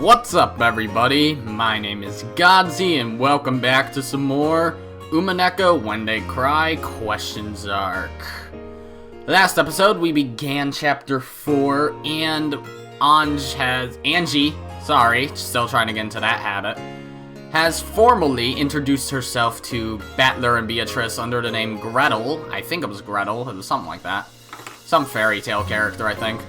What's up, everybody? My name is Godzi, and welcome back to some more Umineko When They Cry Questions Arc. Last episode, we began Chapter 4, and Ange, still trying to get into that habit, has formally introduced herself to Battler and Beatrice under the name Gretel. I think it was Gretel, it was something like that. Some fairy tale character, I think.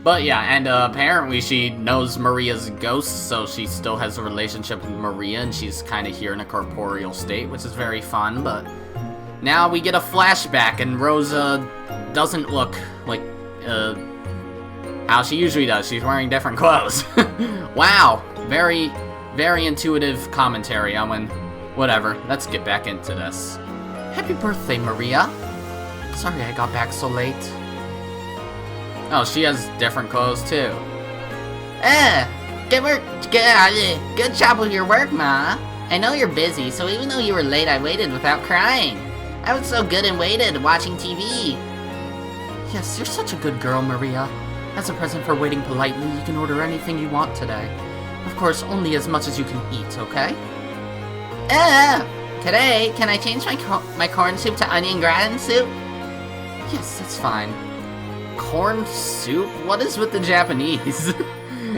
But yeah, and apparently she knows Maria's ghost, so she still has a relationship with Maria, and she's kind of here in a corporeal state, which is very fun, but now we get a flashback, and Rosa doesn't look like, how she usually does. She's wearing different clothes. Wow, very, very intuitive commentary on when, whatever, let's get back into this. Happy birthday, Maria. Sorry I got back so late. Oh, she has different clothes, too. Good job with your work, Ma. I know you're busy, so even though you were late, I waited without crying. I was so good and waited, watching TV. Yes, you're such a good girl, Maria. As a present for waiting politely, you can order anything you want today. Of course, only as much as you can eat, okay? Today, can I change my corn soup to onion gratin soup? Yes, that's fine. Corn soup? What is with the Japanese?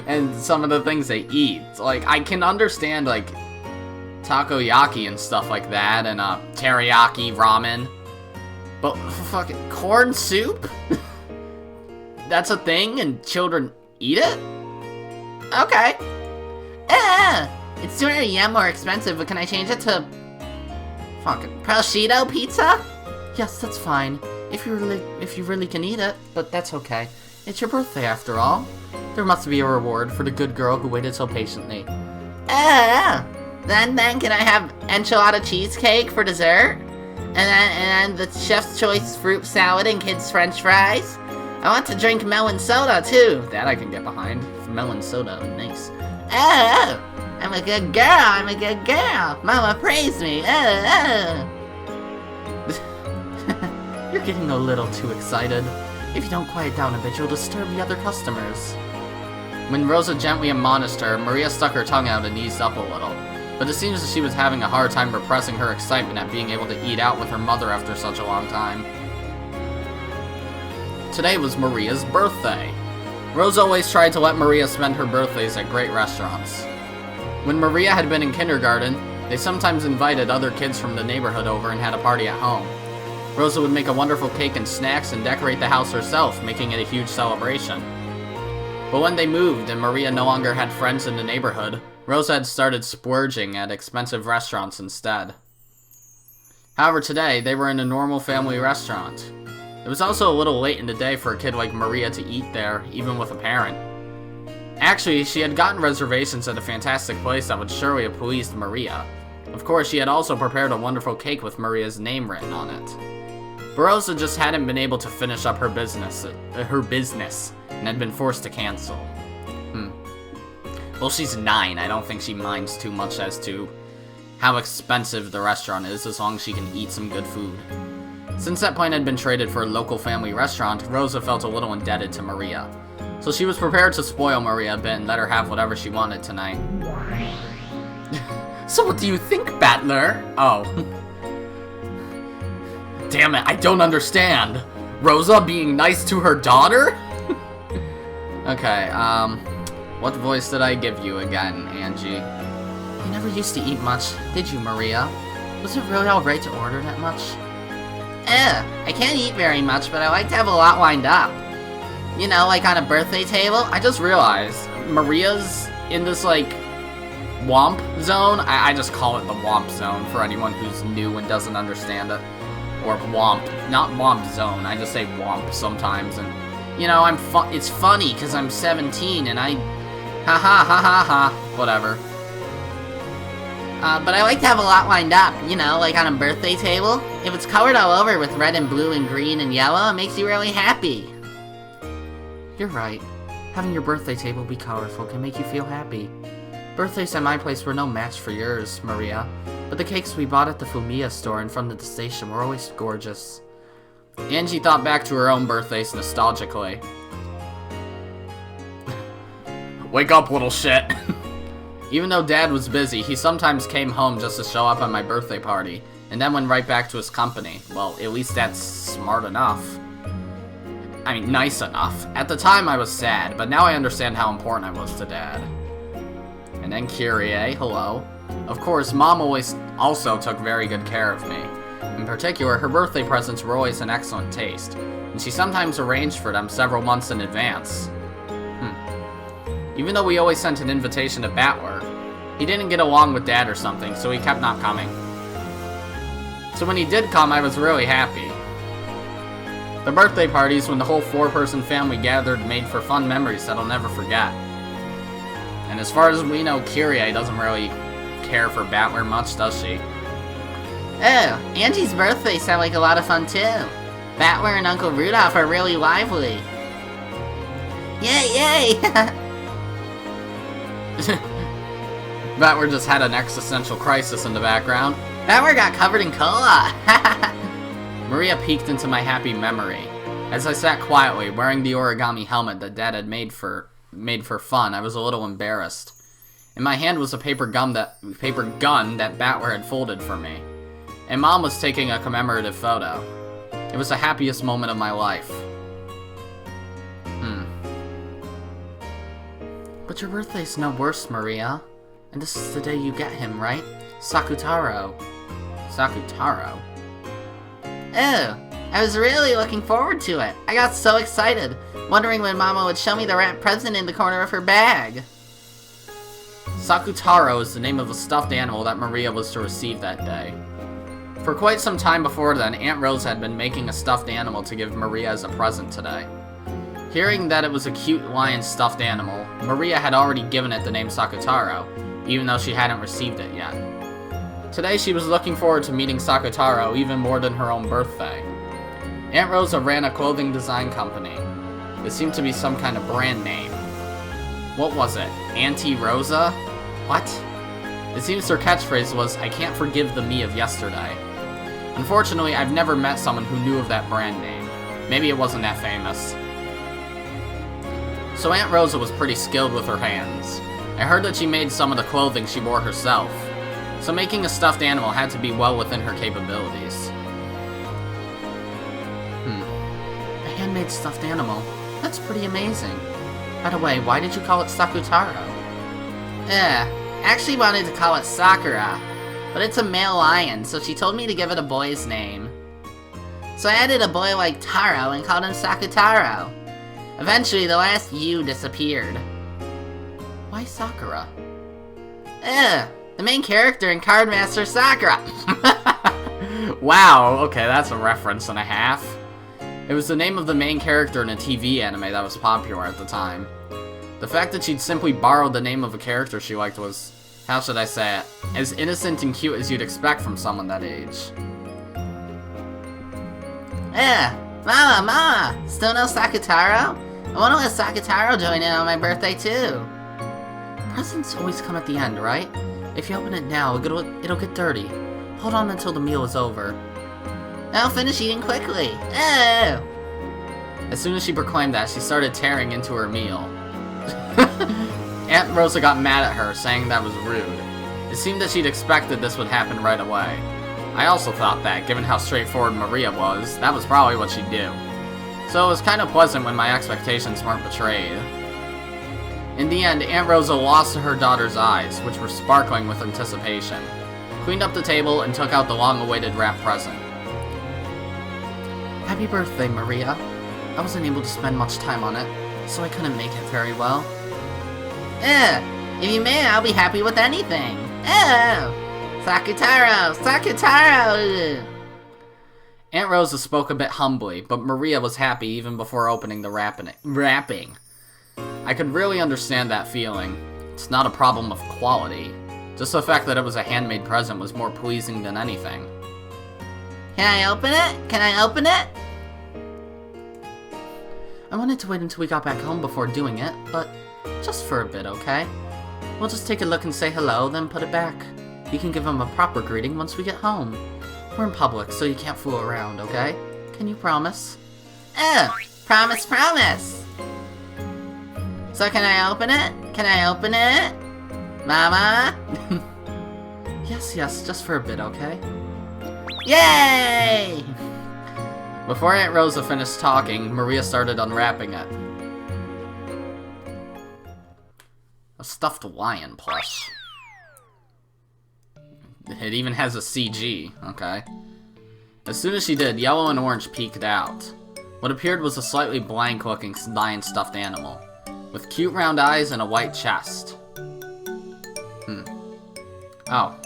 And some of the things they eat. Like, I can understand, like, takoyaki and stuff like that, and, teriyaki ramen. But, fucking, corn soup? That's a thing, and children eat it? Okay. It's 200 yen more expensive, but can I change it to fucking prosciutto pizza? Yes, that's fine. If you really can eat it, but that's okay. It's your birthday after all. There must be a reward for the good girl who waited so patiently. Then can I have enchilada cheesecake for dessert? And then the chef's choice fruit salad and kids' french fries? I want to drink melon soda too. That I can get behind. Melon soda, nice. I'm a good girl. Mama praised me. You're getting a little too excited. If you don't quiet down a bit, you'll disturb the other customers. When Rosa gently admonished her, Maria stuck her tongue out and eased up a little. But it seems that she was having a hard time repressing her excitement at being able to eat out with her mother after such a long time. Today was Maria's birthday. Rosa always tried to let Maria spend her birthdays at great restaurants. When Maria had been in kindergarten, they sometimes invited other kids from the neighborhood over and had a party at home. Rosa would make a wonderful cake and snacks and decorate the house herself, making it a huge celebration. But when they moved and Maria no longer had friends in the neighborhood, Rosa had started splurging at expensive restaurants instead. However, today, they were in a normal family restaurant. It was also a little late in the day for a kid like Maria to eat there, even with a parent. Actually, she had gotten reservations at a fantastic place that would surely have pleased Maria. Of course, she had also prepared a wonderful cake with Maria's name written on it. But Rosa just hadn't been able to finish up her business, and had been forced to cancel. Well, she's 9. I don't think she minds too much as to how expensive the restaurant is, as long as she can eat some good food. Since that plan had been traded for a local family restaurant, Rosa felt a little indebted to Maria. So she was prepared to spoil Maria a bit and let her have whatever she wanted tonight. So what do you think, Battler? Oh. Damn it, I don't understand. Rosa being nice to her daughter? Okay, what voice did I give you again, Angie? You never used to eat much, did you, Maria? Was it really alright to order that much? I can't eat very much, but I like to have a lot lined up. You know, like on a birthday table. I just realized, Maria's in this, like, Womp zone. I just call it the Womp zone for anyone who's new and doesn't understand it. Or Womp, not Womp zone, I just say Womp sometimes, and, you know, it's funny, because I'm 17, and whatever. But I like to have a lot lined up, you know, like on a birthday table. If it's colored all over with red and blue and green and yellow, it makes you really happy. You're right. Having your birthday table be colorful can make you feel happy. Birthdays at my place were no match for yours, Maria, but the cakes we bought at the Ushiromiyas store in front of the station were always gorgeous. Angie thought back to her own birthdays nostalgically. Wake up, little shit. Even though Dad was busy, he sometimes came home just to show up at my birthday party, and then went right back to his company. Well, at least that's smart enough. I mean, nice enough. At the time, I was sad, but now I understand how important I was to Dad. And then Kyrie, hello. Of course, Mom also took very good care of me. In particular, her birthday presents were always in excellent taste, and she sometimes arranged for them several months in advance. Even though we always sent an invitation to Battler, he didn't get along with Dad or something, so he kept not coming. So when he did come, I was really happy. The birthday parties, when the whole 4-person family gathered, made for fun memories that I'll never forget. And as far as we know, Kyrie doesn't really care for Battler much, does she? Oh, Ange's birthday sounded like a lot of fun too. Battler and Uncle Rudolph are really lively. Yay, yay! Battler just had an existential crisis in the background. Battler got covered in cola! Maria peeked into my happy memory. As I sat quietly, wearing the origami helmet that Dad had made for fun, I was a little embarrassed. In my hand was a paper gun that Battler had folded for me. And Mom was taking a commemorative photo. It was the happiest moment of my life. But your birthday's no worse, Maria. And this is the day you get him, right? Sakutaro. Sakutaro? Oh, I was really looking forward to it. I got so excited, wondering when Mama would show me the wrapped present in the corner of her bag. Sakutaro is the name of the stuffed animal that Maria was to receive that day. For quite some time before then, Aunt Rose had been making a stuffed animal to give Maria as a present today. Hearing that it was a cute lion stuffed animal, Maria had already given it the name Sakutaro, even though she hadn't received it yet. Today she was looking forward to meeting Sakutaro even more than her own birthday. Aunt Rosa ran a clothing design company. It seemed to be some kind of brand name. What was it? Auntie Rosa? What? It seems her catchphrase was, "I can't forgive the me of yesterday." Unfortunately, I've never met someone who knew of that brand name. Maybe it wasn't that famous. So Aunt Rosa was pretty skilled with her hands. I heard that she made some of the clothing she wore herself. So making a stuffed animal had to be well within her capabilities. A handmade stuffed animal? That's pretty amazing. By the way, why did you call it Sakutaro? I actually wanted to call it Sakura, but it's a male lion, so she told me to give it a boy's name. So I added a boy like Taro and called him Sakutaro. Eventually, the last U disappeared. Why Sakura? The main character in Cardmaster Sakura. Wow, okay, that's a reference and a half. It was the name of the main character in a TV anime that was popular at the time. The fact that she'd simply borrowed the name of a character she liked was, how should I say it, as innocent and cute as you'd expect from someone that age. Mama, still no Sakutaro? I want to let Sakutaro join in on my birthday too. Presents always come at the end, right? If you open it now, it'll get dirty. Hold on until the meal is over. I'll finish eating quickly. As soon as she proclaimed that, she started tearing into her meal. Aunt Rosa got mad at her, saying that was rude. It seemed that she'd expected this would happen right away. I also thought that, given how straightforward Maria was, that was probably what she'd do. So it was kind of pleasant when my expectations weren't betrayed. In the end, Aunt Rosa lost her daughter's eyes, which were sparkling with anticipation, cleaned up the table, and took out the long-awaited wrapped present. Happy birthday, Maria. I wasn't able to spend much time on it, so I couldn't make it very well. If you may, I'll be happy with anything. Sakutaro! Aunt Rosa spoke a bit humbly, but Maria was happy even before opening the wrapping. I could really understand that feeling. It's not a problem of quality. Just the fact that it was a handmade present was more pleasing than anything. Can I open it? I wanted to wait until we got back home before doing it, but just for a bit, okay? We'll just take a look and say hello, then put it back. You can give him a proper greeting once we get home. We're in public, so you can't fool around, okay? Can you promise? Promise. So can I open it? Can I open it? Mama? Yes, just for a bit, okay? Yay! Before Aunt Rosa finished talking, Maria started unwrapping it. A stuffed lion plush. It even has a CG, okay. As soon as she did, yellow and orange peeked out. What appeared was a slightly blank-looking lion stuffed animal, with cute round eyes and a white chest. Oh.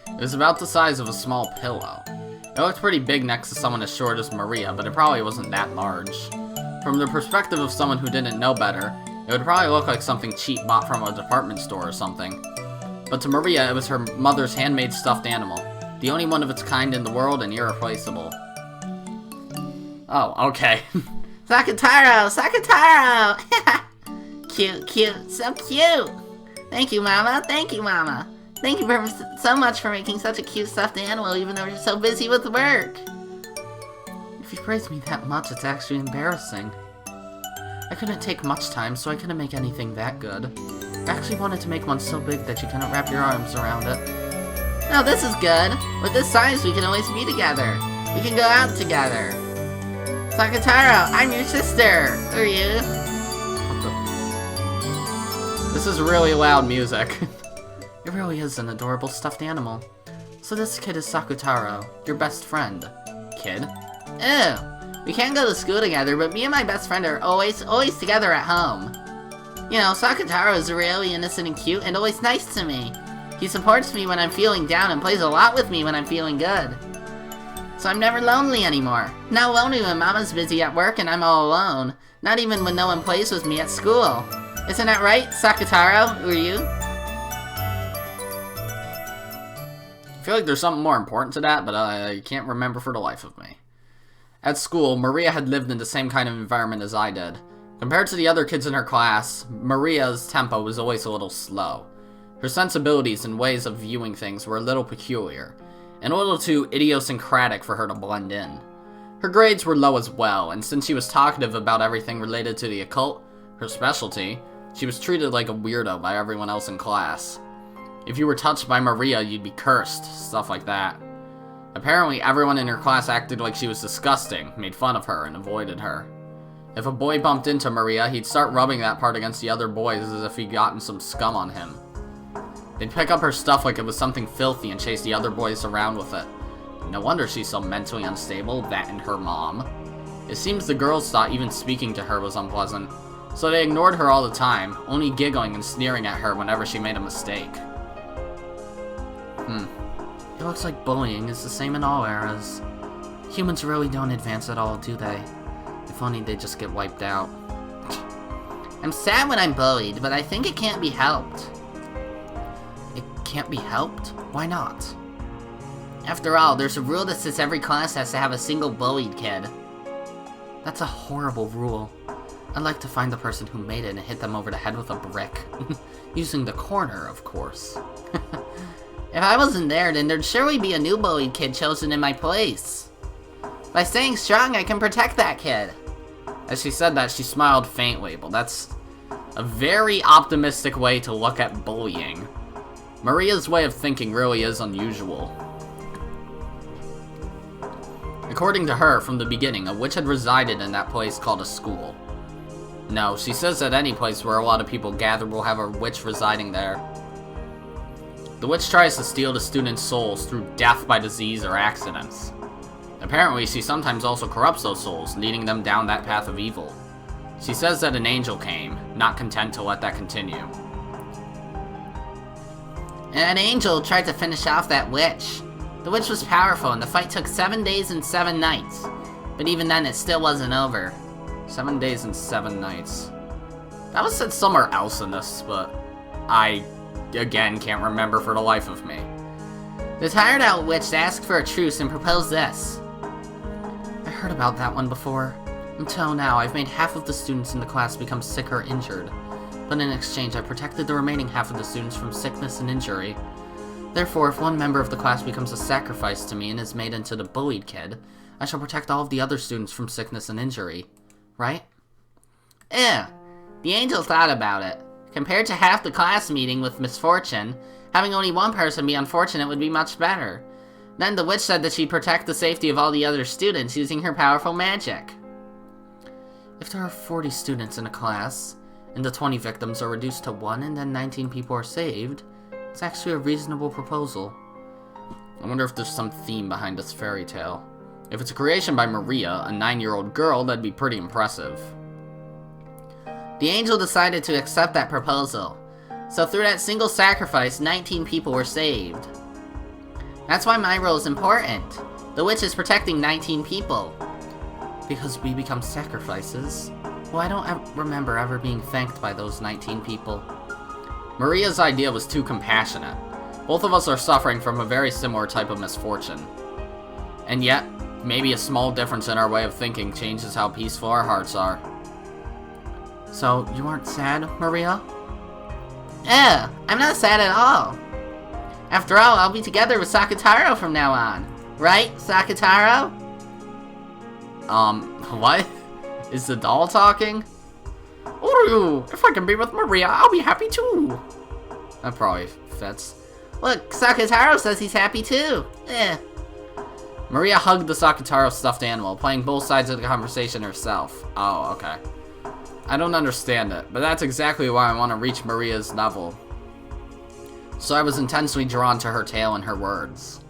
It was about the size of a small pillow. It looked pretty big next to someone as short as Maria, but it probably wasn't that large. From the perspective of someone who didn't know better, it would probably look like something cheap bought from a department store or something. But to Maria, it was her mother's handmade stuffed animal. The only one of its kind in the world and irreplaceable. Oh, okay. Sakataro! Sakataro! Cute, so cute! Thank you, Mama. Thank you, Mama. Thank you so much for making such a cute stuffed animal, even though you're so busy with work. If you praise me that much, it's actually embarrassing. I couldn't take much time, so I couldn't make anything that good. I actually wanted to make one so big that you couldn't wrap your arms around it. No, this is good. With this size, we can always be together. We can go out together. Sakataro, I'm your sister. Who are you? This is really loud music. It really is an adorable stuffed animal. So this kid is Sakutaro, your best friend. Kid? Ew. We can't go to school together, but me and my best friend are always together at home. You know, Sakutaro is really innocent and cute and always nice to me. He supports me when I'm feeling down and plays a lot with me when I'm feeling good. So I'm never lonely anymore. Not lonely when Mama's busy at work and I'm all alone. Not even when no one plays with me at school. Isn't that right, Sakutaro? Who are you? I feel like there's something more important to that, but I can't remember for the life of me. At school, Maria had lived in the same kind of environment as I did. Compared to the other kids in her class, Maria's tempo was always a little slow. Her sensibilities and ways of viewing things were a little peculiar, and a little too idiosyncratic for her to blend in. Her grades were low as well, and since she was talkative about everything related to the occult, her specialty, she was treated like a weirdo by everyone else in class. If you were touched by Maria, you'd be cursed, stuff like that. Apparently, everyone in her class acted like she was disgusting, made fun of her, and avoided her. If a boy bumped into Maria, he'd start rubbing that part against the other boys as if he'd gotten some scum on him. They'd pick up her stuff like it was something filthy and chase the other boys around with it. No wonder she's so mentally unstable, that and her mom. It seems the girls thought even speaking to her was unpleasant, so they ignored her all the time, only giggling and sneering at her whenever she made a mistake. It looks like bullying is the same in all eras. Humans really don't advance at all, do they? If only they just get wiped out. I'm sad when I'm bullied, but I think it can't be helped. It can't be helped? Why not? After all, there's a rule that says every class has to have a single bullied kid. That's a horrible rule. I'd like to find the person who made it and hit them over the head with a brick. Using the corner, of course. If I wasn't there, then there'd surely be a new bullied kid chosen in my place. By staying strong, I can protect that kid. As she said that, she smiled faintly, but that's a very optimistic way to look at bullying. Maria's way of thinking really is unusual. According to her, from the beginning, a witch had resided in that place called a school. No, she says that any place where a lot of people gather will have a witch residing there. The witch tries to steal the students' souls through death by disease or accidents. Apparently, she sometimes also corrupts those souls, leading them down that path of evil. She says that an angel came, not content to let that continue. An angel tried to finish off that witch. The witch was powerful, and the fight took 7 days and 7 nights. But even then, it still wasn't over. 7 days and 7 nights. That was said somewhere else in this, but I, again, can't remember for the life of me. The tired out witch asked for a truce and proposed this. I heard about that one before. Until now, I've made half of the students in the class become sick or injured. But in exchange, I protected the remaining half of the students from sickness and injury. Therefore, if one member of the class becomes a sacrifice to me and is made into the bullied kid, I shall protect all of the other students from sickness and injury. Right? The angel thought about it. Compared to half the class meeting with misfortune, having only one person be unfortunate would be much better. Then the witch said that she'd protect the safety of all the other students using her powerful magic. If there are 40 students in a class, and the 20 victims are reduced to 1 and then 19 people are saved, it's actually a reasonable proposal. I wonder if there's some theme behind this fairy tale. If it's a creation by Maria, a 9-year-old girl, that'd be pretty impressive. The angel decided to accept that proposal. So through that single sacrifice, 19 people were saved. That's why my role is important. The witch is protecting 19 people. Because we become sacrifices? Well, I don't remember ever being thanked by those 19 people. Maria's idea was too compassionate. Both of us are suffering from a very similar type of misfortune. And yet, maybe a small difference in our way of thinking changes how peaceful our hearts are. So, you aren't sad, Maria? I'm not sad at all. After all, I'll be together with Sakutaro from now on. Right, Sakutaro? What? Is the doll talking? Ooh, if I can be with Maria, I'll be happy too. That probably fits. Look, Sakutaro says he's happy too. Maria hugged the Sakutaro stuffed animal, playing both sides of the conversation herself. Oh, okay. I don't understand it, but that's exactly why I want to reach Maria's level. So I was intensely drawn to her tale and her words.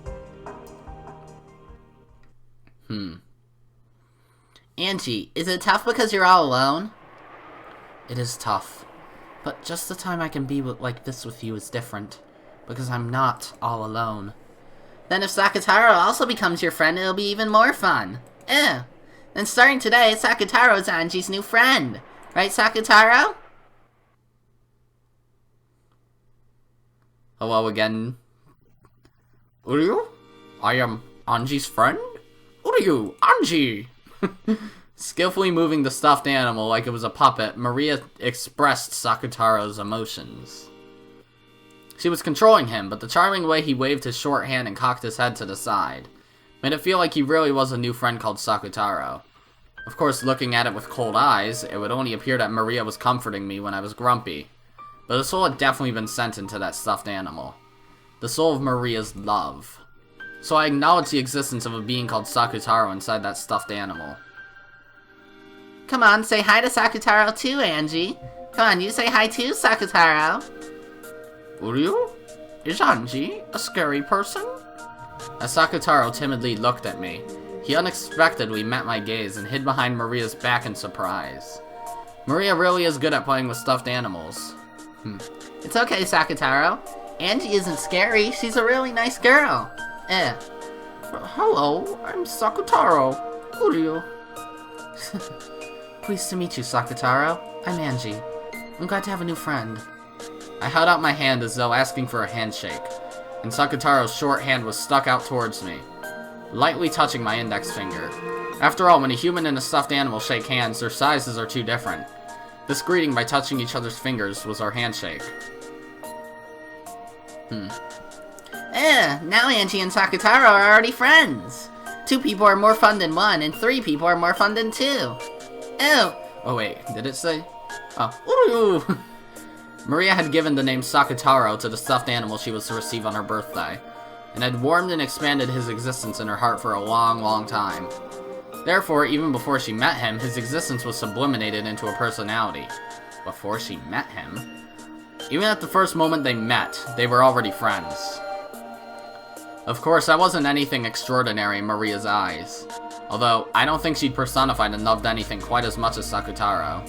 Angie, is it tough because you're all alone? It is tough, but just the time I can be like this with you is different, because I'm not all alone. Then if Sakutaro also becomes your friend, it'll be even more fun. Then starting today, Sakutaro is Ange's new friend. Right, Sakutaro? Hello again. Uryu? I am Ange's friend? Uryu, Ange! Skillfully moving the stuffed animal like it was a puppet, Maria expressed Sakutaro's emotions. She was controlling him, but the charming way he waved his short hand and cocked his head to the side made it feel like he really was a new friend called Sakutaro. Of course, looking at it with cold eyes, it would only appear that Maria was comforting me when I was grumpy. But a soul had definitely been sent into that stuffed animal. The soul of Maria's love. So I acknowledged the existence of a being called Sakutaro inside that stuffed animal. Come on, say hi to Sakutaro too, Angie. Come on, you say hi too, Sakutaro. Uryu? Is Ange a scary person? As Sakutaro timidly looked at me, he unexpectedly met my gaze and hid behind Maria's back in surprise. Maria really is good at playing with stuffed animals. It's okay, Sakutaro. Ange isn't scary, she's a really nice girl. Hello, I'm Sakutaro. Uryu. Pleased to meet you, Sakutaro. I'm Ange. I'm glad to have a new friend. I held out my hand as though asking for a handshake, and Sakutaro's short hand was stuck out towards me, lightly touching my index finger. After all, when a human and a stuffed animal shake hands, their sizes are too different. This greeting by touching each other's fingers was our handshake. Now Angie and Sakutaro are already friends. 2 people are more fun than 1, and 3 people are more fun than 2. Oh wait, did it say? Oh, Uryu! Maria had given the name Sakutaro to the stuffed animal she was to receive on her birthday, and had warmed and expanded his existence in her heart for a long, long time. Therefore, even before she met him, his existence was sublimated into a personality. Before she met him? Even at the first moment they met, they were already friends. Of course, I wasn't anything extraordinary in Maria's eyes, although I don't think she'd personified and loved anything quite as much as Sakutaro.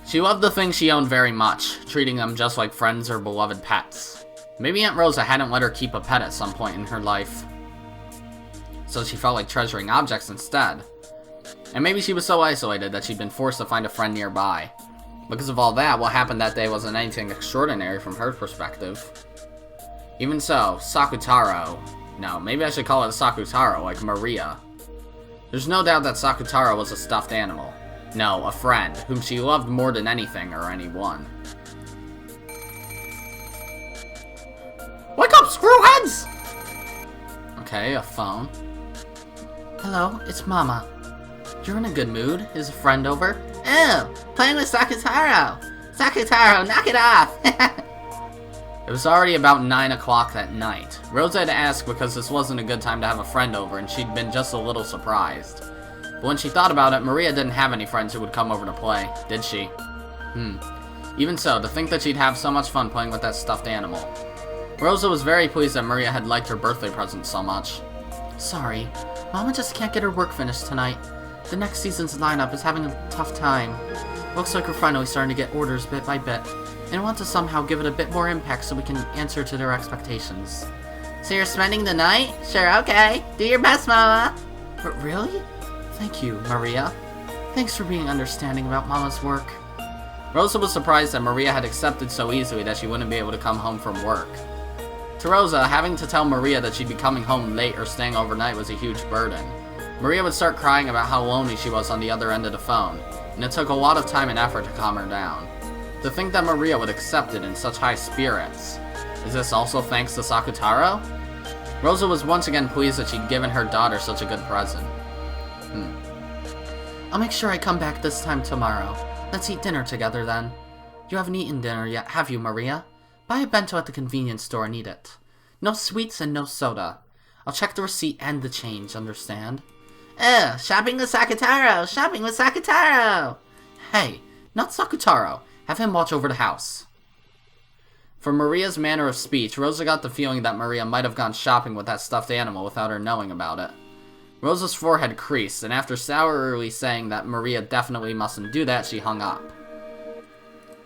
She loved the things she owned very much, treating them just like friends or beloved pets. Maybe Aunt Rosa hadn't let her keep a pet at some point in her life, so she felt like treasuring objects instead. And maybe she was so isolated that she'd been forced to find a friend nearby. Because of all that, what happened that day wasn't anything extraordinary from her perspective. Even so, Sakutaro... No, maybe I should call it Sakutaro, like Maria. There's no doubt that Sakutaro was a stuffed animal. No, a friend, whom she loved more than anything or anyone. Wake up, screwheads! Okay, a phone. Hello, it's Mama. You're in a good mood. Is a friend over? Playing with Sakutaro. Sakutaro, knock it off! It was already about 9 o'clock that night. Rosa had asked because this wasn't a good time to have a friend over, and she'd been just a little surprised. But when she thought about it, Maria didn't have any friends who would come over to play, did she? Even so, to think that she'd have so much fun playing with that stuffed animal. Rosa was very pleased that Maria had liked her birthday present so much. Sorry, Mama just can't get her work finished tonight. The next season's lineup is having a tough time. Looks like we're finally starting to get orders bit by bit, and I want to somehow give it a bit more impact so we can answer to their expectations. So you're spending the night? Sure, okay. Do your best, Mama. But really? Thank you, Maria. Thanks for being understanding about Mama's work. Rosa was surprised that Maria had accepted so easily that she wouldn't be able to come home from work. To Rosa, having to tell Maria that she'd be coming home late or staying overnight was a huge burden. Maria would start crying about how lonely she was on the other end of the phone, and it took a lot of time and effort to calm her down. To think that Maria would accept it in such high spirits. Is this also thanks to Sakutaro? Rosa was once again pleased that she'd given her daughter such a good present. I'll make sure I come back this time tomorrow. Let's eat dinner together then. You haven't eaten dinner yet, have you, Maria? Buy a bento at the convenience store and eat it. No sweets and no soda. I'll check the receipt and the change, understand? Shopping with Sakutaro! Shopping with Sakutaro! Hey, not Sakutaro. Have him watch over the house. From Maria's manner of speech, Rosa got the feeling that Maria might have gone shopping with that stuffed animal without her knowing about it. Rosa's forehead creased, and after sourly saying that Maria definitely mustn't do that, she hung up.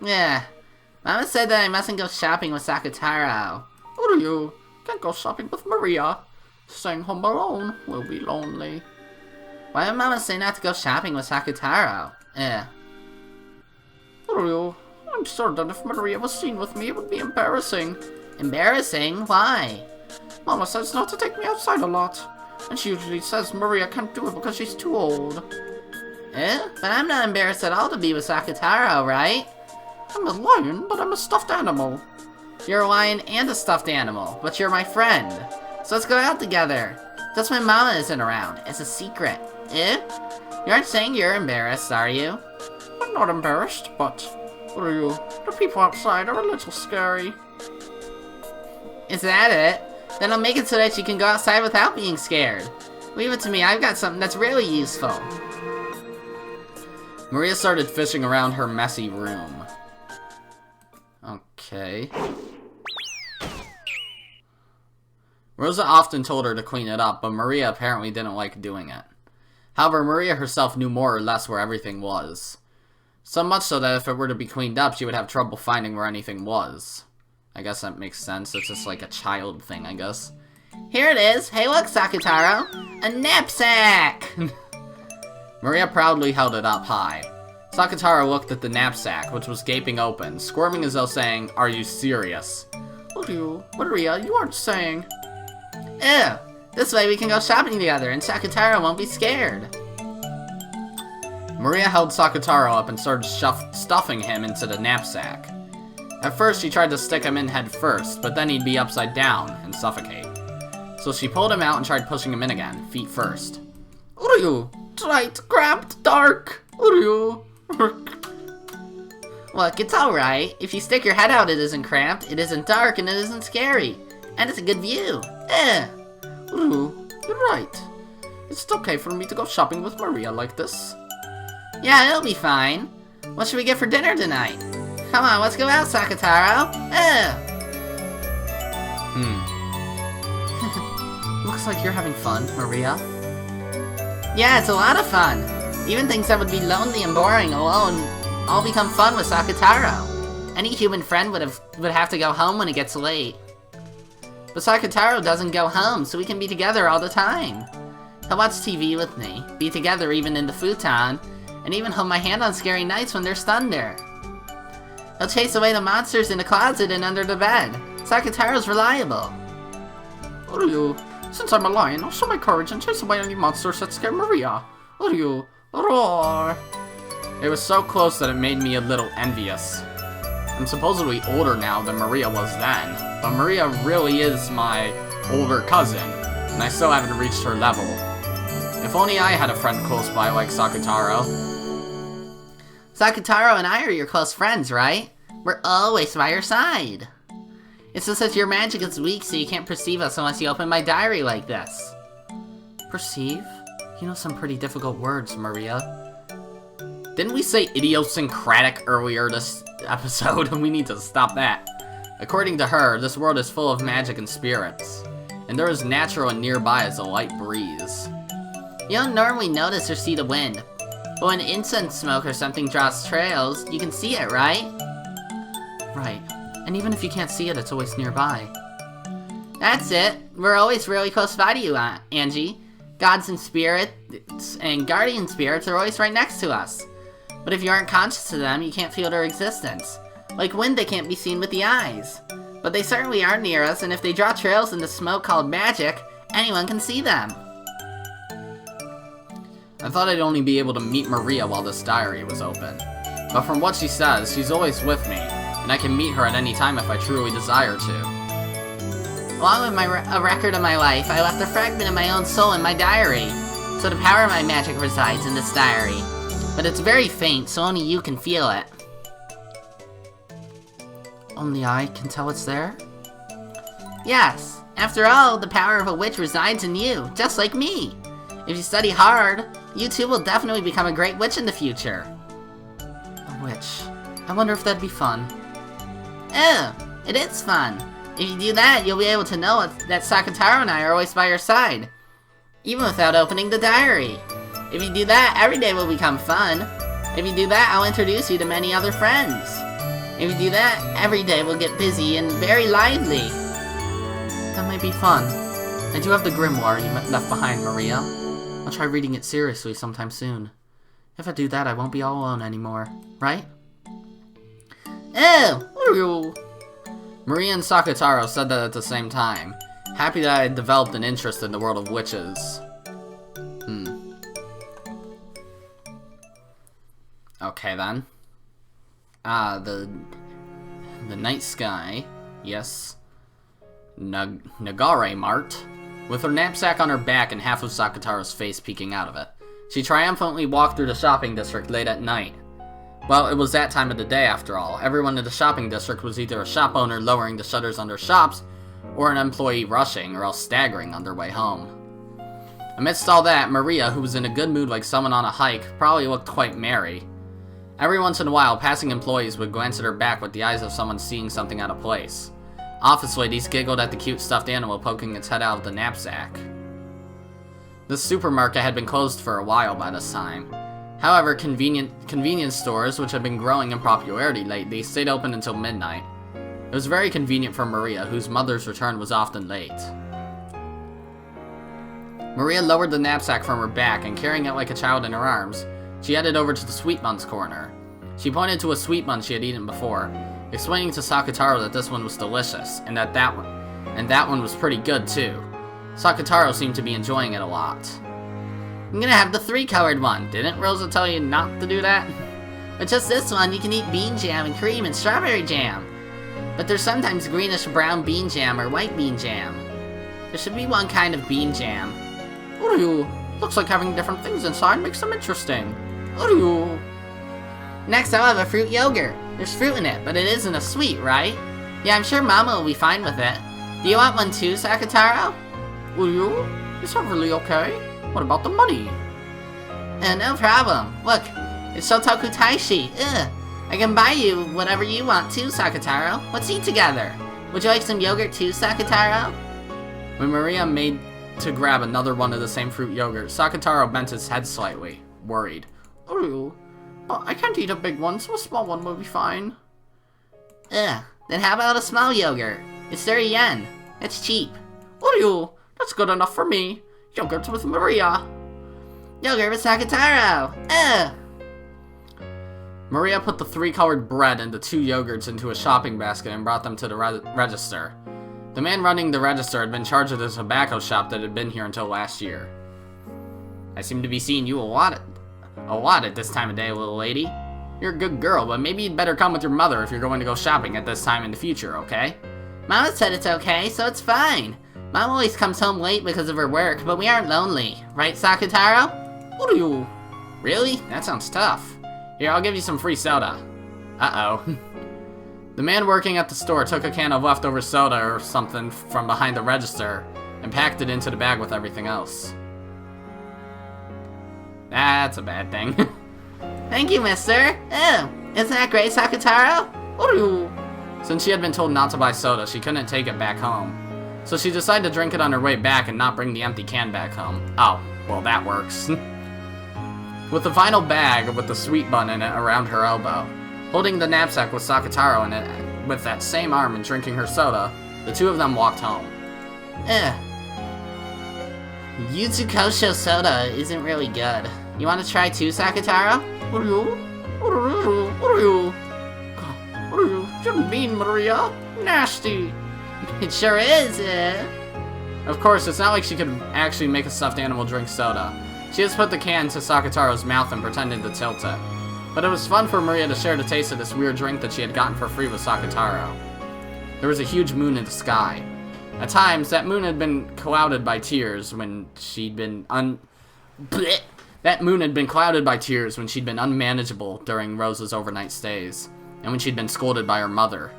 Yeah, Mama said that I mustn't go shopping with Sakutaro. What are you? Can't go shopping with Maria. Staying home alone will be lonely. Why would Mama say not to go shopping with Sakutaro? What are you? I'm sure that if Maria was seen with me, it would be embarrassing. Embarrassing? Why? Mama says not to take me outside a lot. And she usually says Maria can't do it because she's too old. But I'm not embarrassed at all to be with Sakutaro, right? I'm a lion, but I'm a stuffed animal. You're a lion and a stuffed animal, but you're my friend. So let's go out together. Just when Mama isn't around. It's a secret. You aren't saying you're embarrassed, are you? I'm not embarrassed, but... What are you? The people outside are a little scary. Is that it? Then I'll make it so that you can go outside without being scared. Leave it to me, I've got something that's really useful. Maria started fishing around her messy room. Okay. Rosa often told her to clean it up, but Maria apparently didn't like doing it. However, Maria herself knew more or less where everything was. So much so that if it were to be cleaned up, she would have trouble finding where anything was. I guess that makes sense. It's just like a child thing, I guess. Here it is. Hey, look, Sakutaro. A knapsack! Maria proudly held it up high. Sakutaro looked at the knapsack, which was gaping open, squirming as though saying, "Are you serious?" What are you? Maria, you aren't saying... This way we can go shopping together and Sakutaro won't be scared. Maria held Sakutaro up and started stuffing him into the knapsack. At first, she tried to stick him in head first, but then he'd be upside down and suffocate. So she pulled him out and tried pushing him in again, feet first. What are you? Tight, cramped, dark. What are you? Look, it's alright. If you stick your head out, it isn't cramped, it isn't dark, and it isn't scary. And it's a good view. What are you? You're right. It's okay for me to go shopping with Maria like this. Yeah, it'll be fine. What should we get for dinner tonight? Come on, let's go out, Sakutaro. Looks like you're having fun, Maria. Yeah, it's a lot of fun. Even things that would be lonely and boring alone all become fun with Sakutaro. Any human friend would have to go home when it gets late. But Sakutaro doesn't go home, so we can be together all the time. He'll watch TV with me, be together even in the futon, and even hold my hand on scary nights when there's thunder. He'll chase away the monsters in the closet and under the bed. Sakutaro's reliable. What are you? Since I'm a lion, I'll show my courage and chase away any monsters that scare Maria. What are you? Roar! It was so close that it made me a little envious. I'm supposedly older now than Maria was then, but Maria really is my older cousin, and I still haven't reached her level. If only I had a friend close by like Sakutaro. Sakataro and I are your close friends, right? We're always by your side. It's just that your magic is weak, so you can't perceive us unless you open my diary like this. Perceive? You know some pretty difficult words, Maria. Didn't we say idiosyncratic earlier this episode? We need to stop that. According to her, this world is full of magic and spirits, and they're as natural and nearby as a light breeze. You don't normally notice or see the wind, but when incense smoke or something draws trails, you can see it, right? Right. And even if you can't see it, it's always nearby. That's it. We're always really close by to you, Ange. Gods and spirits and guardian spirits are always right next to us. But if you aren't conscious of them, you can't feel their existence. Like wind, they can't be seen with the eyes. But they certainly are near us, and if they draw trails in the smoke called magic, anyone can see them. I thought I'd only be able to meet Maria while this diary was open. But from what she says, she's always with me, and I can meet her at any time if I truly desire to. Along with a record of my life, I left a fragment of my own soul in my diary. So the power of my magic resides in this diary. But it's very faint, so only you can feel it. Only I can tell it's there? Yes. After all, the power of a witch resides in you, just like me. If you study hard, you too will definitely become a great witch in the future. A witch. I wonder if that'd be fun. Oh, it is fun. If you do that, you'll be able to know that Sakataro and I are always by your side. Even without opening the diary. If you do that, every day will become fun. If you do that, I'll introduce you to many other friends. If you do that, every day will get busy and very lively. That might be fun. I do have the grimoire you left behind, Maria. I'll try reading it seriously sometime soon. If I do that, I won't be all alone anymore, right? Oh! Maria and Sakataro said that at the same time, happy that I had developed an interest in the world of witches. Okay then. The night sky, yes. Nagare Mart, with her knapsack on her back and half of Sakataro's face peeking out of it. She triumphantly walked through the shopping district late at night. Well, it was that time of the day after all. Everyone in the shopping district was either a shop owner lowering the shutters on their shops, or an employee rushing or else staggering on their way home. Amidst all that, Maria, who was in a good mood like someone on a hike, probably looked quite merry. Every once in a while, passing employees would glance at her back with the eyes of someone seeing something out of place. Office ladies giggled at the cute stuffed animal poking its head out of the knapsack. The supermarket had been closed for a while by this time. However, convenience stores, which had been growing in popularity lately, stayed open until midnight. It was very convenient for Maria, whose mother's return was often late. Maria lowered the knapsack from her back, and carrying it like a child in her arms, she headed over to the sweet buns corner. She pointed to a sweet bun she had eaten before, explaining to Sakataro that this one was delicious, and that one was pretty good too. Sakataro seemed to be enjoying it a lot. I'm gonna have the 3-colored one. Didn't Rosa tell you not to do that? But just this one, you can eat bean jam and cream and strawberry jam. But there's sometimes greenish brown bean jam or white bean jam. There should be one kind of bean jam. Ooh, looks like having different things inside makes them interesting. Ooh. Next, I'll have a fruit yogurt. There's fruit in it, but it isn't a sweet, right? Yeah, I'm sure Mama will be fine with it. Do you want one too, Sakataro? Will you? Is that really okay? What about the money? No problem. Look, it's Shotoku Taishi. I can buy you whatever you want too, Sakataro. Let's eat together. Would you like some yogurt too, Sakataro? When Maria made to grab another one of the same fruit yogurt, Sakataro bent his head slightly, worried. Ooh, I can't eat a big one, so a small one will be fine. Then how about a small yogurt? It's 30 yen. It's cheap. Ooh, that's good enough for me. Yogurt with Maria. Yogurt with Sakataro. Maria put the 3-colored bread and the 2 yogurts into a shopping basket and brought them to the register. The man running the register had been charged of the tobacco shop that had been here until last year. I seem to be seeing you a lot at this time of day, little lady. You're a good girl, but maybe you'd better come with your mother if you're going to go shopping at this time in the future, okay? Mama said it's okay, so it's fine. Mom always comes home late because of her work, but we aren't lonely. Right, Sakataro? Ooh. Really? That sounds tough. Here, I'll give you some free soda. Uh-oh. The man working at the store took a can of leftover soda or something from behind the register and packed it into the bag with everything else. That's a bad thing. Thank you, mister. Oh, isn't that great, Sakataro? Since she had been told not to buy soda, she couldn't take it back home. So she decided to drink it on her way back and not bring the empty can back home. Oh, well that works. With the final bag with the sweet bun in it around her elbow, holding the knapsack with Sakataro in it with that same arm and drinking her soda, the two of them walked home. Yutsukosho soda isn't really good. You want to try too, Sakataro? What are you? You're mean, Maria. Nasty. It sure is, Of course, it's not like she could actually make a stuffed animal drink soda. She just put the can to Sakataro's mouth and pretended to tilt it. But it was fun for Maria to share the taste of this weird drink that she had gotten for free with Sakataro. There was a huge moon in the sky. At times, that moon had been clouded by tears when she'd been unmanageable during Rosa's overnight stays, and when she'd been scolded by her mother.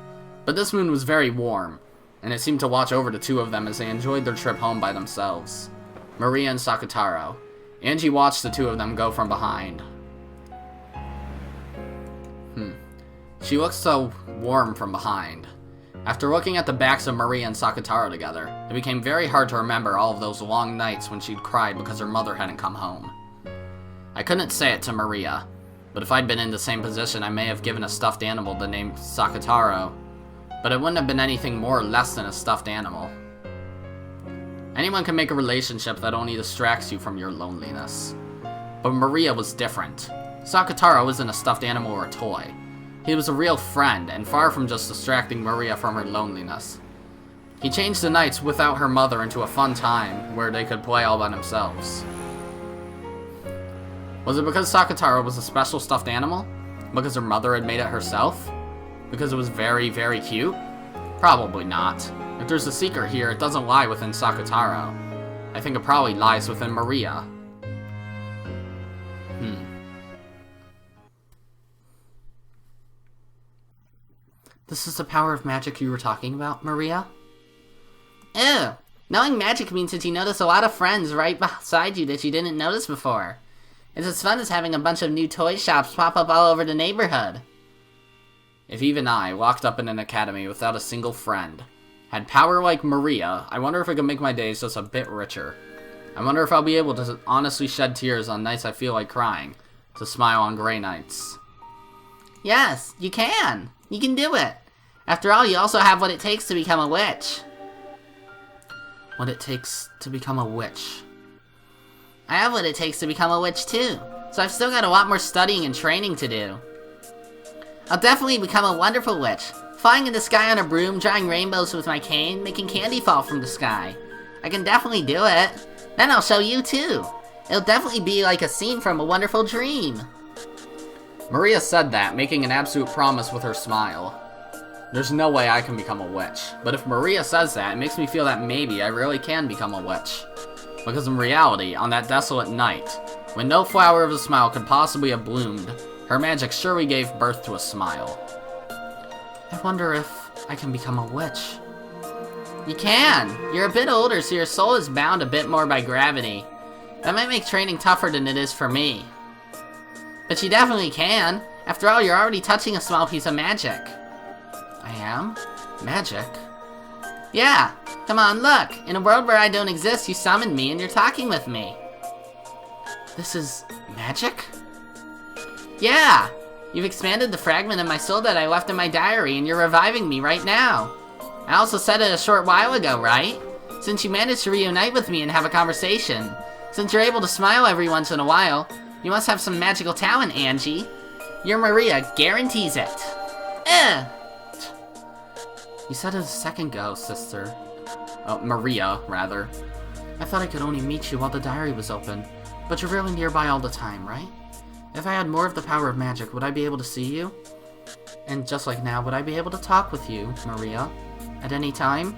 But this moon was very warm, and it seemed to watch over the two of them as they enjoyed their trip home by themselves. Maria and Sakataro. Ange watched the two of them go from behind. She looked so warm from behind. After looking at the backs of Maria and Sakataro together, it became very hard to remember all of those long nights when she'd cried because her mother hadn't come home. I couldn't say it to Maria, but if I'd been in the same position, I may have given a stuffed animal the name Sakataro, but it wouldn't have been anything more or less than a stuffed animal. Anyone can make a relationship that only distracts you from your loneliness. But Maria was different. Sakataro isn't a stuffed animal or a toy. He was a real friend, and far from just distracting Maria from her loneliness. He changed the nights without her mother into a fun time where they could play all by themselves. Was it because Sakataro was a special stuffed animal? Because her mother had made it herself? Because it was very, very cute? Probably not. If there's a secret here, it doesn't lie within Sakataro. I think it probably lies within Maria. This is the power of magic you were talking about, Maria? Ew! Knowing magic means that you notice a lot of friends right beside you that you didn't notice before. It's as fun as having a bunch of new toy shops pop up all over the neighborhood. If even I, locked up in an academy without a single friend, had power like Maria, I wonder if it could make my days just a bit richer. I wonder if I'll be able to honestly shed tears on nights I feel like crying, to smile on gray nights. Yes, you can! You can do it! After all, you also have what it takes to become a witch. What it takes to become a witch. I have what it takes to become a witch too, so I've still got a lot more studying and training to do. I'll definitely become a wonderful witch, flying in the sky on a broom, drawing rainbows with my cane, making candy fall from the sky. I can definitely do it. Then I'll show you too. It'll definitely be like a scene from A Wonderful Dream. Maria said that, making an absolute promise with her smile. There's no way I can become a witch, but if Maria says that, it makes me feel that maybe I really can become a witch. Because in reality, on that desolate night, when no flower of a smile could possibly have bloomed, her magic surely gave birth to a smile. I wonder if I can become a witch. You can! You're a bit older, so your soul is bound a bit more by gravity. That might make training tougher than it is for me. But you definitely can. After all, you're already touching a small piece of magic. I am? Magic? Yeah! Come on, look! In a world where I don't exist, you summoned me and you're talking with me. This is magic? Yeah! You've expanded the fragment of my soul that I left in my diary and you're reviving me right now. I also said it a short while ago, right? Since you managed to reunite with me and have a conversation, since you're able to smile every once in a while, you must have some magical talent, Ange. Your Maria guarantees it. You said it a second ago, sister. Maria, rather. I thought I could only meet you while the diary was open, but you're really nearby all the time, right? If I had more of the power of magic, would I be able to see you? And just like now, would I be able to talk with you, Maria? At any time?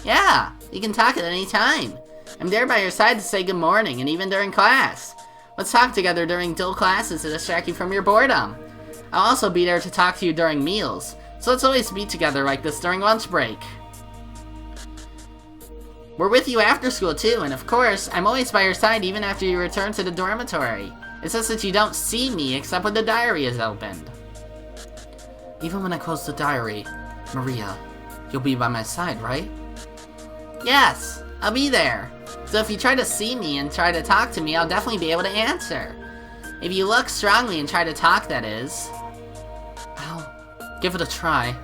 Yeah, you can talk at any time. I'm there by your side to say good morning, and even during class. Let's talk together during dual classes to distract you from your boredom. I'll also be there to talk to you during meals, so let's always be together like this during lunch break. We're with you after school too, and of course, I'm always by your side even after you return to the dormitory. It's just that you don't see me except when the diary is opened. Even when I close the diary, Maria, you'll be by my side, right? Yes, I'll be there. So if you try to see me and try to talk to me, I'll definitely be able to answer. If you look strongly and try to talk, that is. I'll give it a try.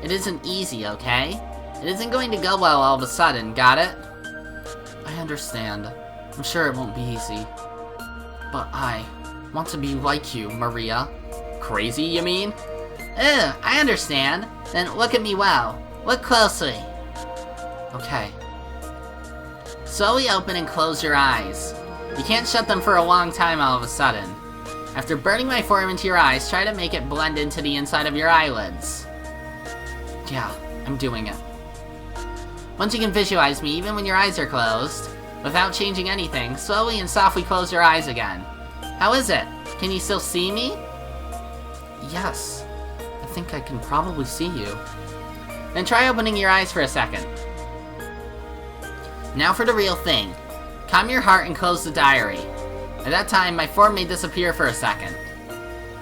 It isn't easy, okay? It isn't going to go well all of a sudden, got it? I understand. I'm sure it won't be easy. But I want to be like you, Maria. Crazy, you mean? I understand. Then look at me well. Look closely. Okay. Slowly open and close your eyes. You can't shut them for a long time all of a sudden. After burning my form into your eyes, try to make it blend into the inside of your eyelids. Yeah, I'm doing it. Once you can visualize me even when your eyes are closed, without changing anything, slowly and softly close your eyes again. How is it? Can you still see me? Yes. I think I can probably see you. Then try opening your eyes for a second. Now for the real thing. Calm your heart and close the diary. At that time, my form may disappear for a second.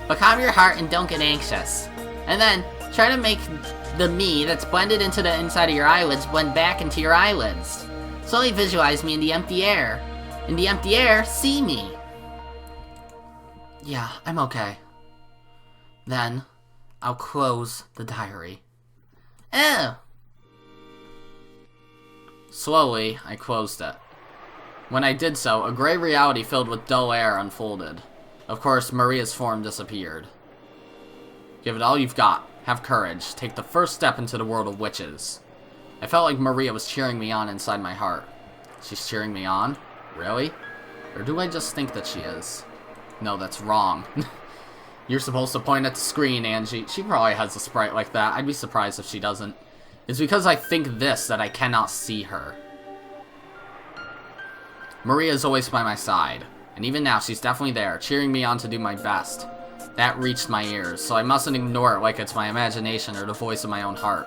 But calm your heart and don't get anxious. And then, try to make the me that's blended into the inside of your eyelids blend back into your eyelids. Slowly visualize me in the empty air. In the empty air, see me. Yeah, I'm okay. Then, I'll close the diary. Oh. Slowly, I closed it. When I did so, a gray reality filled with dull air unfolded. Of course, Maria's form disappeared. Give it all you've got. Have courage. Take the first step into the world of witches. I felt like Maria was cheering me on inside my heart. She's cheering me on? Really? Or do I just think that she is? No, that's wrong. You're supposed to point at the screen, Angie. She probably has a sprite like that. I'd be surprised if she doesn't. It's because I think this that I cannot see her. Maria is always by my side. And even now, she's definitely there, cheering me on to do my best. That reached my ears, so I mustn't ignore it like it's my imagination or the voice of my own heart.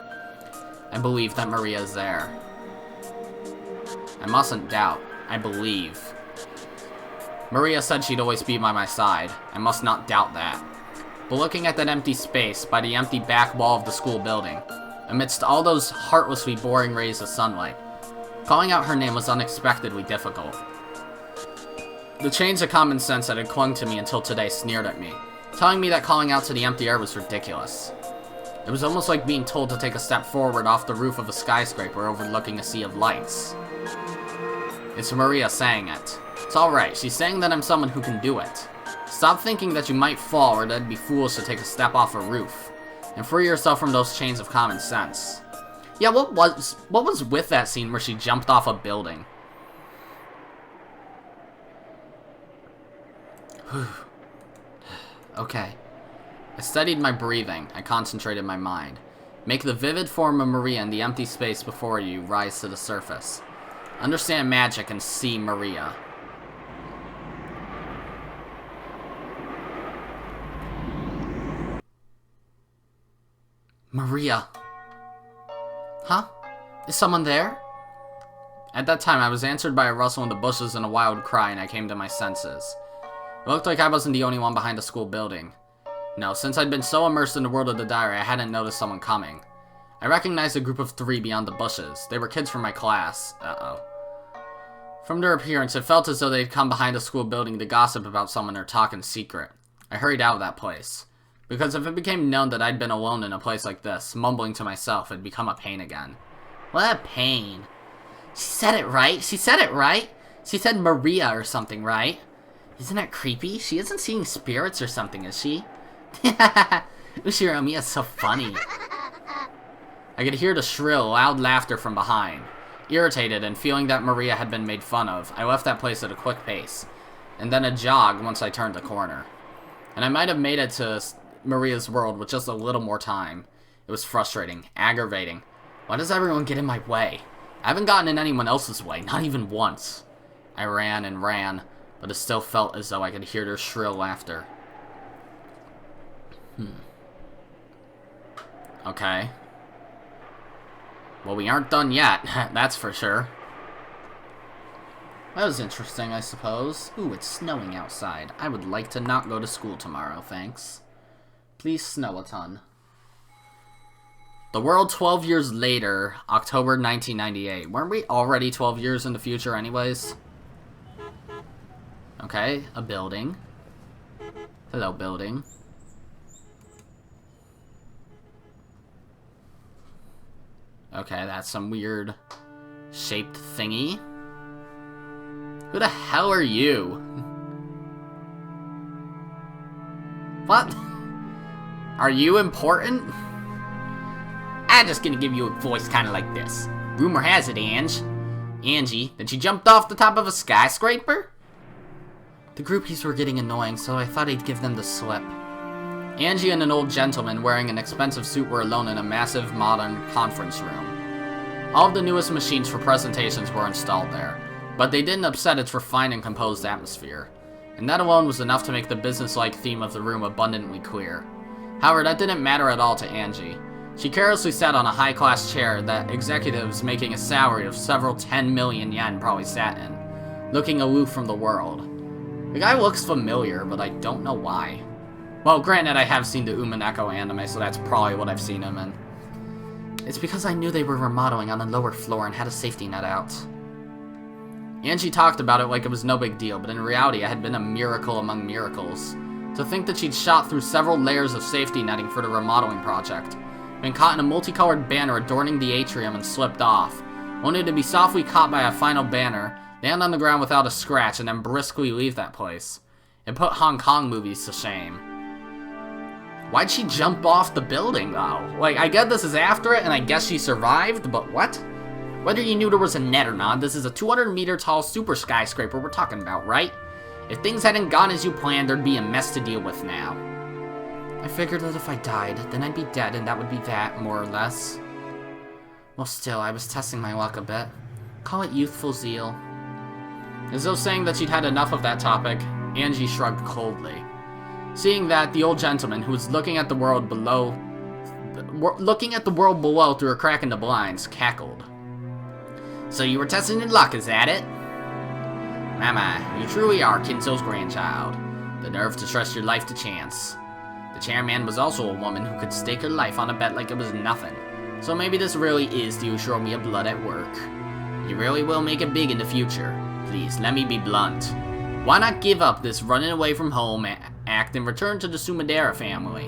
I believe that Maria is there. I mustn't doubt. I believe. Maria said she'd always be by my side. I must not doubt that. But looking at that empty space by the empty back wall of the school building, amidst all those heartlessly boring rays of sunlight, calling out her name was unexpectedly difficult. The chains of common sense that had clung to me until today sneered at me, telling me that calling out to the empty air was ridiculous. It was almost like being told to take a step forward off the roof of a skyscraper overlooking a sea of lights. It's Maria saying it. It's alright, she's saying that I'm someone who can do it. Stop thinking that you might fall or that it'd be foolish to take a step off a roof, and free yourself from those chains of common sense. Yeah, what was with that scene where she jumped off a building? Okay. I studied my breathing. I concentrated my mind. Make the vivid form of Maria in the empty space before you rise to the surface. Understand magic and see Maria. Maria. Huh? Is someone there? At that time, I was answered by a rustle in the bushes and a wild cry, and I came to my senses. It looked like I wasn't the only one behind the school building. No, since I'd been so immersed in the world of the diary, I hadn't noticed someone coming. I recognized a group of 3 beyond the bushes. They were kids from my class. Uh-oh. From their appearance, it felt as though they'd come behind the school building to gossip about someone or talk in secret. I hurried out of that place. Because if it became known that I'd been alone in a place like this, mumbling to myself, it'd become a pain again. What a pain. She said it right. She said it right. She said Maria or something, right? Isn't that creepy? She isn't seeing spirits or something, is she? Ushiromiyas is so funny. I could hear the shrill, loud laughter from behind. Irritated and feeling that Maria had been made fun of, I left that place at a quick pace, and then a jog once I turned the corner. And I might have made it to Maria's world with just a little more time. It was frustrating, aggravating. Why does everyone get in my way? I haven't gotten in anyone else's way, not even once. I ran and ran, but it still felt as though I could hear their shrill laughter. Okay. Well, we aren't done yet, that's for sure. That was interesting, I suppose. Ooh, it's snowing outside. I would like to not go to school tomorrow, thanks. Please snow a ton. The world 12 years later, October 1998. Weren't we already 12 years in the future anyways? Okay, a building. Hello, building. Okay, that's some weird shaped thingy. Who the hell are you? What? Are you important? I'm just gonna give you a voice kinda like this. Rumor has it, Ange, that you jumped off the top of a skyscraper? The groupies were getting annoying, so I thought I'd give them the slip. Ange and an old gentleman wearing an expensive suit were alone in a massive modern conference room. All of the newest machines for presentations were installed there, but they didn't upset its refined and composed atmosphere. And that alone was enough to make the business-like theme of the room abundantly clear. However, that didn't matter at all to Ange. She carelessly sat on a high-class chair that executives making a salary of several 10 million yen probably sat in, looking aloof from the world. The guy looks familiar, but I don't know why. Well, granted, I have seen the Umineko anime, so that's probably what I've seen him in. It's because I knew they were remodeling on the lower floor and had a safety net out. Ange talked about it like it was no big deal, but in reality it had been a miracle among miracles. To think that she'd shot through several layers of safety netting for the remodeling project, been caught in a multicolored banner adorning the atrium and slipped off, only to be softly caught by a final banner, land on the ground without a scratch, and then briskly leave that place. It put Hong Kong movies to shame. Why'd she jump off the building, though? Like, I get this is after it, and I guess she survived, but what? Whether you knew there was a net or not, this is a 200-meter tall super skyscraper we're talking about, right? If things hadn't gone as you planned, there'd be a mess to deal with now. I figured that if I died, then I'd be dead, and that would be that, more or less. Well, still, I was testing my luck a bit. Call it youthful zeal. As though saying that she'd had enough of that topic, Ange shrugged coldly. Seeing that, the old gentleman, who was looking at the world below through a crack in the blinds, cackled. So you were testing your luck, is that it? Mama, you truly are Kinzo's grandchild. The nerve to trust your life to chance. The chairman was also a woman who could stake her life on a bet like it was nothing. So maybe this really is the Ushiromiyas blood at work. You really will make it big in the future. Please, let me be blunt. Why not give up this running away from home act and return to the Sumadera family?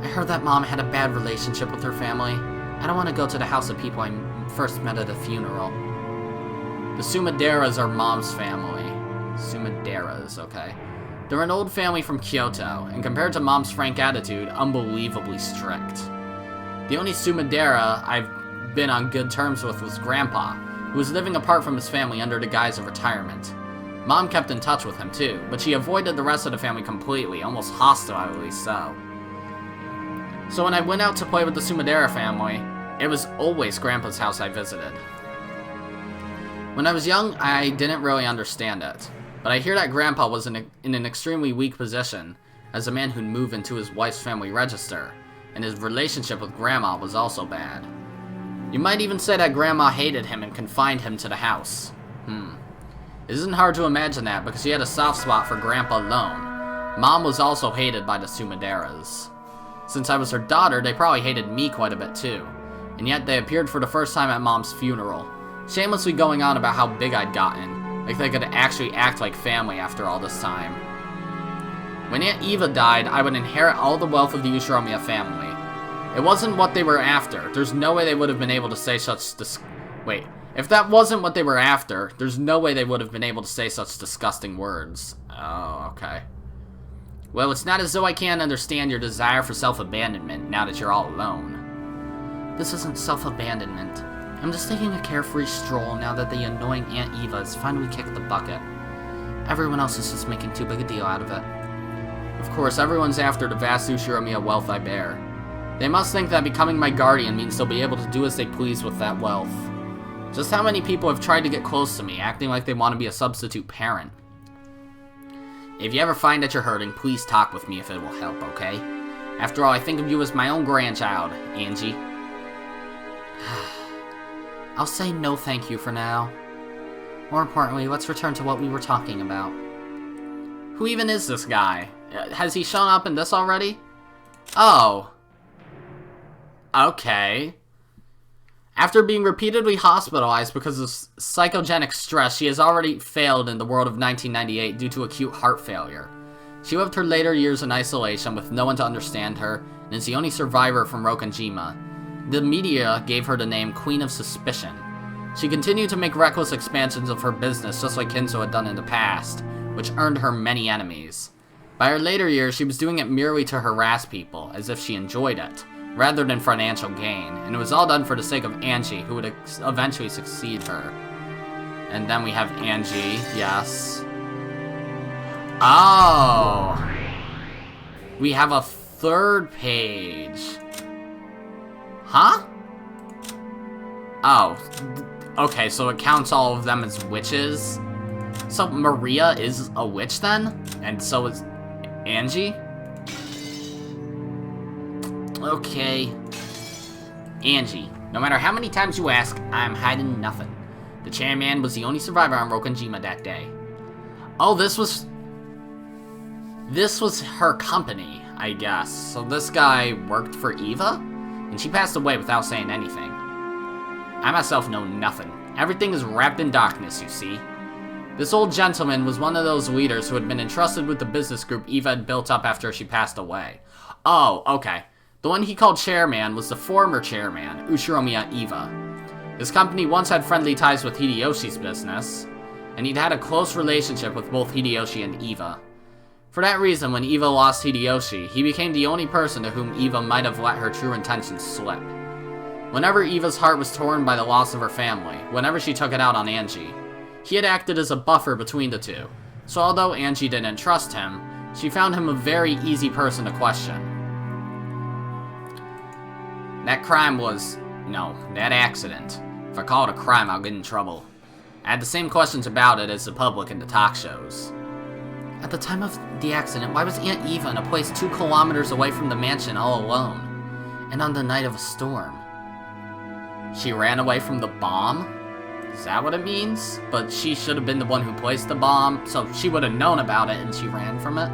I heard that Mom had a bad relationship with her family. I don't want to go to the house of people I first met at a funeral. The Sumaderas are Mom's family. Sumaderas, okay. They're an old family from Kyoto, and compared to Mom's frank attitude, unbelievably strict. The only Sumadera I've been on good terms with was Grandpa, who was living apart from his family under the guise of retirement. Mom kept in touch with him too, but she avoided the rest of the family completely, almost hostilely so. So when I went out to play with the Sumadera family, it was always Grandpa's house I visited. When I was young, I didn't really understand it, but I hear that Grandpa was in an extremely weak position as a man who'd move into his wife's family register, and his relationship with Grandma was also bad. You might even say that Grandma hated him and confined him to the house. It isn't hard to imagine that because she had a soft spot for Grandpa alone. Mom was also hated by the Sumaderas. Since I was her daughter, they probably hated me quite a bit too, and yet they appeared for the first time at Mom's funeral, shamelessly going on about how big I'd gotten, like they could actually act like family after all this time. When Aunt Eva died, I would inherit all the wealth of the Ushiromiya family. It wasn't what they were after. There's no way they would have been able to say such if that wasn't what they were after, there's no way they would have been able to say such disgusting words. Oh, okay. Well, it's not as though I can't understand your desire for self-abandonment now that you're all alone. This isn't self-abandonment. I'm just taking a carefree stroll now that the annoying Aunt Eva has finally kicked the bucket. Everyone else is just making too big a deal out of it. Of course, everyone's after the vast Ushiromiya wealth I bear. They must think that becoming my guardian means they'll be able to do as they please with that wealth. Just how many people have tried to get close to me, acting like they want to be a substitute parent? If you ever find that you're hurting, please talk with me if it will help, okay? After all, I think of you as my own grandchild, Angie. I'll say no thank you for now. More importantly, let's return to what we were talking about. Who even is this guy? Has he shown up in this already? Oh. Okay. After being repeatedly hospitalized because of psychogenic stress, she has already failed in the world of 1998 due to acute heart failure. She lived her later years in isolation with no one to understand her, and is the only survivor from Rokanjima. The media gave her the name Queen of Suspicion. She continued to make reckless expansions of her business just like Kinzo had done in the past, which earned her many enemies. By her later years, she was doing it merely to harass people, as if she enjoyed it, rather than financial gain, and it was all done for the sake of Ange, who would eventually succeed her. And then we have Ange, yes. Oh! We have a third page. Huh? Oh. Okay, so it counts all of them as witches. So Maria is a witch then? And so is Ange? Okay. Ange, no matter how many times you ask, I'm hiding nothing. The chairman was the only survivor on Rokanjima that day. Oh, this was her company, I guess. So this guy worked for Eva? And she passed away without saying anything. I myself know nothing. Everything is wrapped in darkness, you see. This old gentleman was one of those leaders who had been entrusted with the business group Eva had built up after she passed away. Oh, okay. The one he called chairman was the former chairman, Ushiromiyas Eva. His company once had friendly ties with Hideyoshi's business, and he'd had a close relationship with both Hideyoshi and Eva. For that reason, when Eva lost Hideyoshi, he became the only person to whom Eva might have let her true intentions slip. Whenever Eva's heart was torn by the loss of her family, whenever she took it out on Ange, he had acted as a buffer between the two. So although Ange didn't trust him, she found him a very easy person to question. That accident. If I call it a crime, I'll get in trouble. I had the same questions about it as the public in the talk shows. At the time of the accident, why was Aunt Eva in a place 2 kilometers away from the mansion all alone? And on the night of a storm? She ran away from the bomb? Is that what it means? But she should have been the one who placed the bomb, so she would have known about it and she ran from it?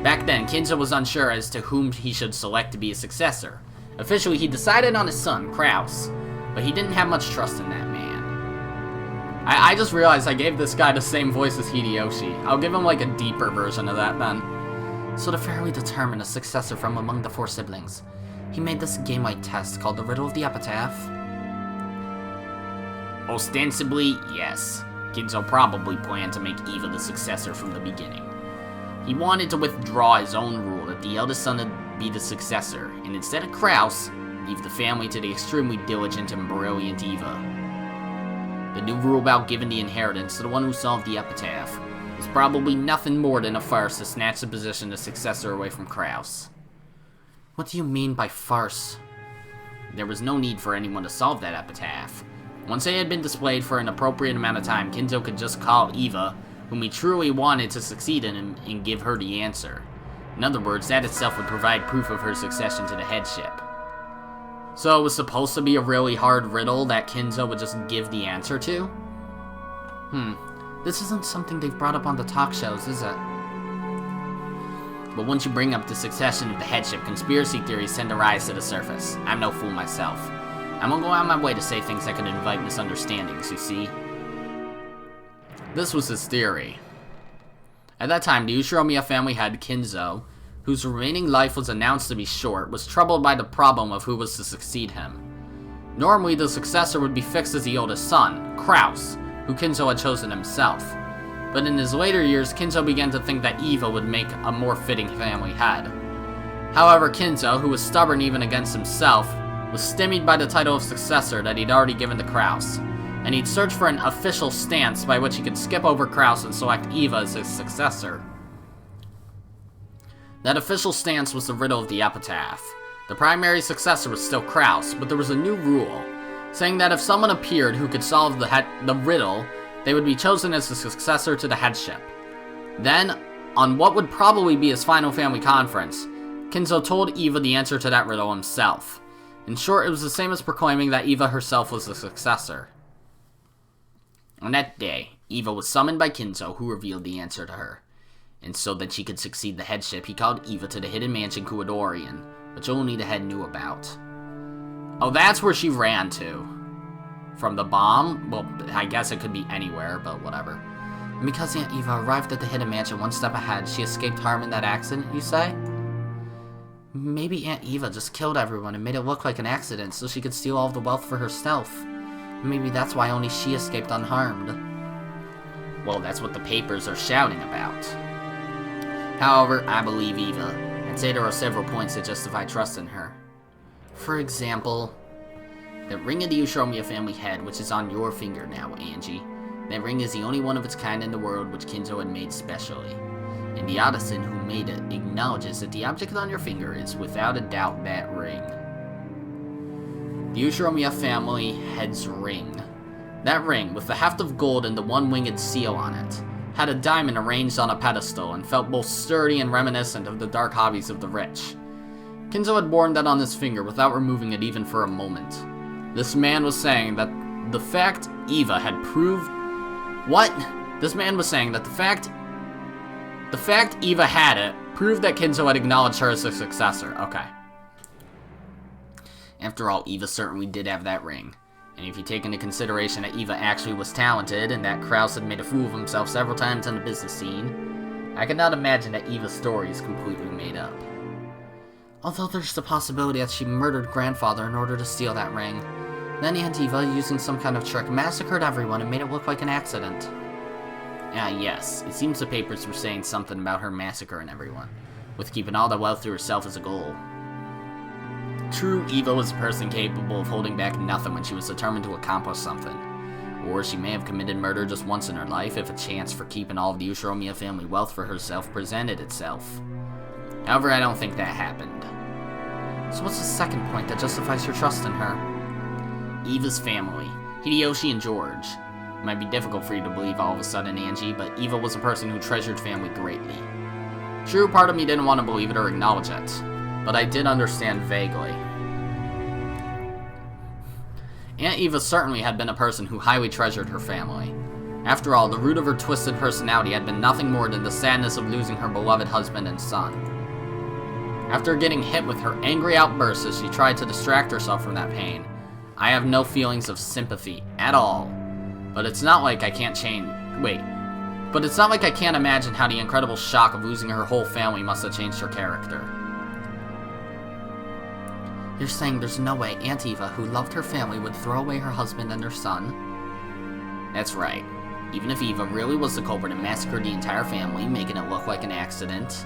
Back then, Kinzo was unsure as to whom he should select to be his successor. Officially, he decided on his son, Kraus, but he didn't have much trust in that man. I just realized I gave this guy the same voice as Hideyoshi. I'll give him like a deeper version of that then. So to fairly determine a successor from among the 4 siblings, he made this game-like test called the Riddle of the Epitaph. Ostensibly, yes. Kinzo probably planned to make Eva the successor from the beginning. He wanted to withdraw his own rule that the eldest son would be the successor, and instead of Kraus, leave the family to the extremely diligent and brilliant Eva. The new rule about giving the inheritance to the one who solved the epitaph was probably nothing more than a farce to snatch the position of successor away from Kraus. What do you mean by farce? There was no need for anyone to solve that epitaph. Once it had been displayed for an appropriate amount of time, Kinzo could just call Eva, whom he truly wanted to succeed in him, and give her the answer. In other words, that itself would provide proof of her succession to the headship. So it was supposed to be a really hard riddle that Kinzo would just give the answer to? This isn't something they've brought up on the talk shows, is it? But once you bring up the succession of the headship, conspiracy theories tend to rise to the surface. I'm no fool myself. I won't go out of my way to say things that could invite misunderstandings, you see? This was his theory. At that time, the Ushiromiyas family head, Kinzo, whose remaining life was announced to be short, was troubled by the problem of who was to succeed him. Normally, the successor would be fixed as the oldest son, Kraus, who Kinzo had chosen himself. But in his later years, Kinzo began to think that Eva would make a more fitting family head. However, Kinzo, who was stubborn even against himself, was stymied by the title of successor that he'd already given to Kraus, and he'd search for an official stance by which he could skip over Kraus and select Eva as his successor. That official stance was the Riddle of the Epitaph. The primary successor was still Kraus, but there was a new rule, saying that if someone appeared who could solve the riddle, they would be chosen as the successor to the headship. Then, on what would probably be his final family conference, Kinzo told Eva the answer to that riddle himself. In short, it was the same as proclaiming that Eva herself was the successor. On that day, Eva was summoned by Kinzo, who revealed the answer to her. And so that she could succeed the headship, he called Eva to the hidden mansion Kuadorian, which only the head knew about. Oh, that's where she ran to. From the bomb? Well, I guess it could be anywhere, but whatever. And because Aunt Eva arrived at the hidden mansion one step ahead, she escaped harm in that accident, you say? Maybe Aunt Eva just killed everyone and made it look like an accident so she could steal all of the wealth for herself. Maybe that's why only she escaped unharmed. Well, that's what the papers are shouting about. However, I believe Eva, and say there are several points that justify trust in her. For example, the ring of the Ushiromiyas family head, which is on your finger now, Ange. That ring is the only one of its kind in the world which Kinzo had made specially. And the artisan who made it acknowledges that the object on your finger is, without a doubt, that ring. The Ushiromiyas family head's ring. That ring, with the heft of gold and the one-winged seal on it, had a diamond arranged on a pedestal and felt both sturdy and reminiscent of the dark hobbies of the rich. Kinzo had worn that on his finger without removing it even for a moment. This man was saying that the fact Eva had proved... What? This man was saying that the fact Eva had it proved that Kinzo had acknowledged her as a successor. Okay. After all, Eva certainly did have that ring. And if you take into consideration that Eva actually was talented and that Kraus had made a fool of himself several times on the business scene, I cannot imagine that Eva's story is completely made up. Although there's the possibility that she murdered Grandfather in order to steal that ring. Then Aunt Eva, using some kind of trick, massacred everyone and made it look like an accident. Ah, yes, it seems the papers were saying something about her massacring everyone, with keeping all the wealth to herself as a goal. True, Eva was a person capable of holding back nothing when she was determined to accomplish something. Or she may have committed murder just once in her life if a chance for keeping all of the Ushiromiyas family wealth for herself presented itself. However, I don't think that happened. So what's the second point that justifies your trust in her? Eva's family, Hideyoshi and George. It might be difficult for you to believe all of a sudden, Ange, but Eva was a person who treasured family greatly. True, part of me didn't want to believe it or acknowledge it, but I did understand vaguely. Aunt Eva certainly had been a person who highly treasured her family. After all, the root of her twisted personality had been nothing more than the sadness of losing her beloved husband and son. After getting hit with her angry outbursts as she tried to distract herself from that pain, I have no feelings of sympathy at all. But it's not like I can't imagine how the incredible shock of losing her whole family must have changed her character. You're saying there's no way Aunt Eva, who loved her family, would throw away her husband and her son? That's right. Even if Eva really was the culprit and massacred the entire family, making it look like an accident,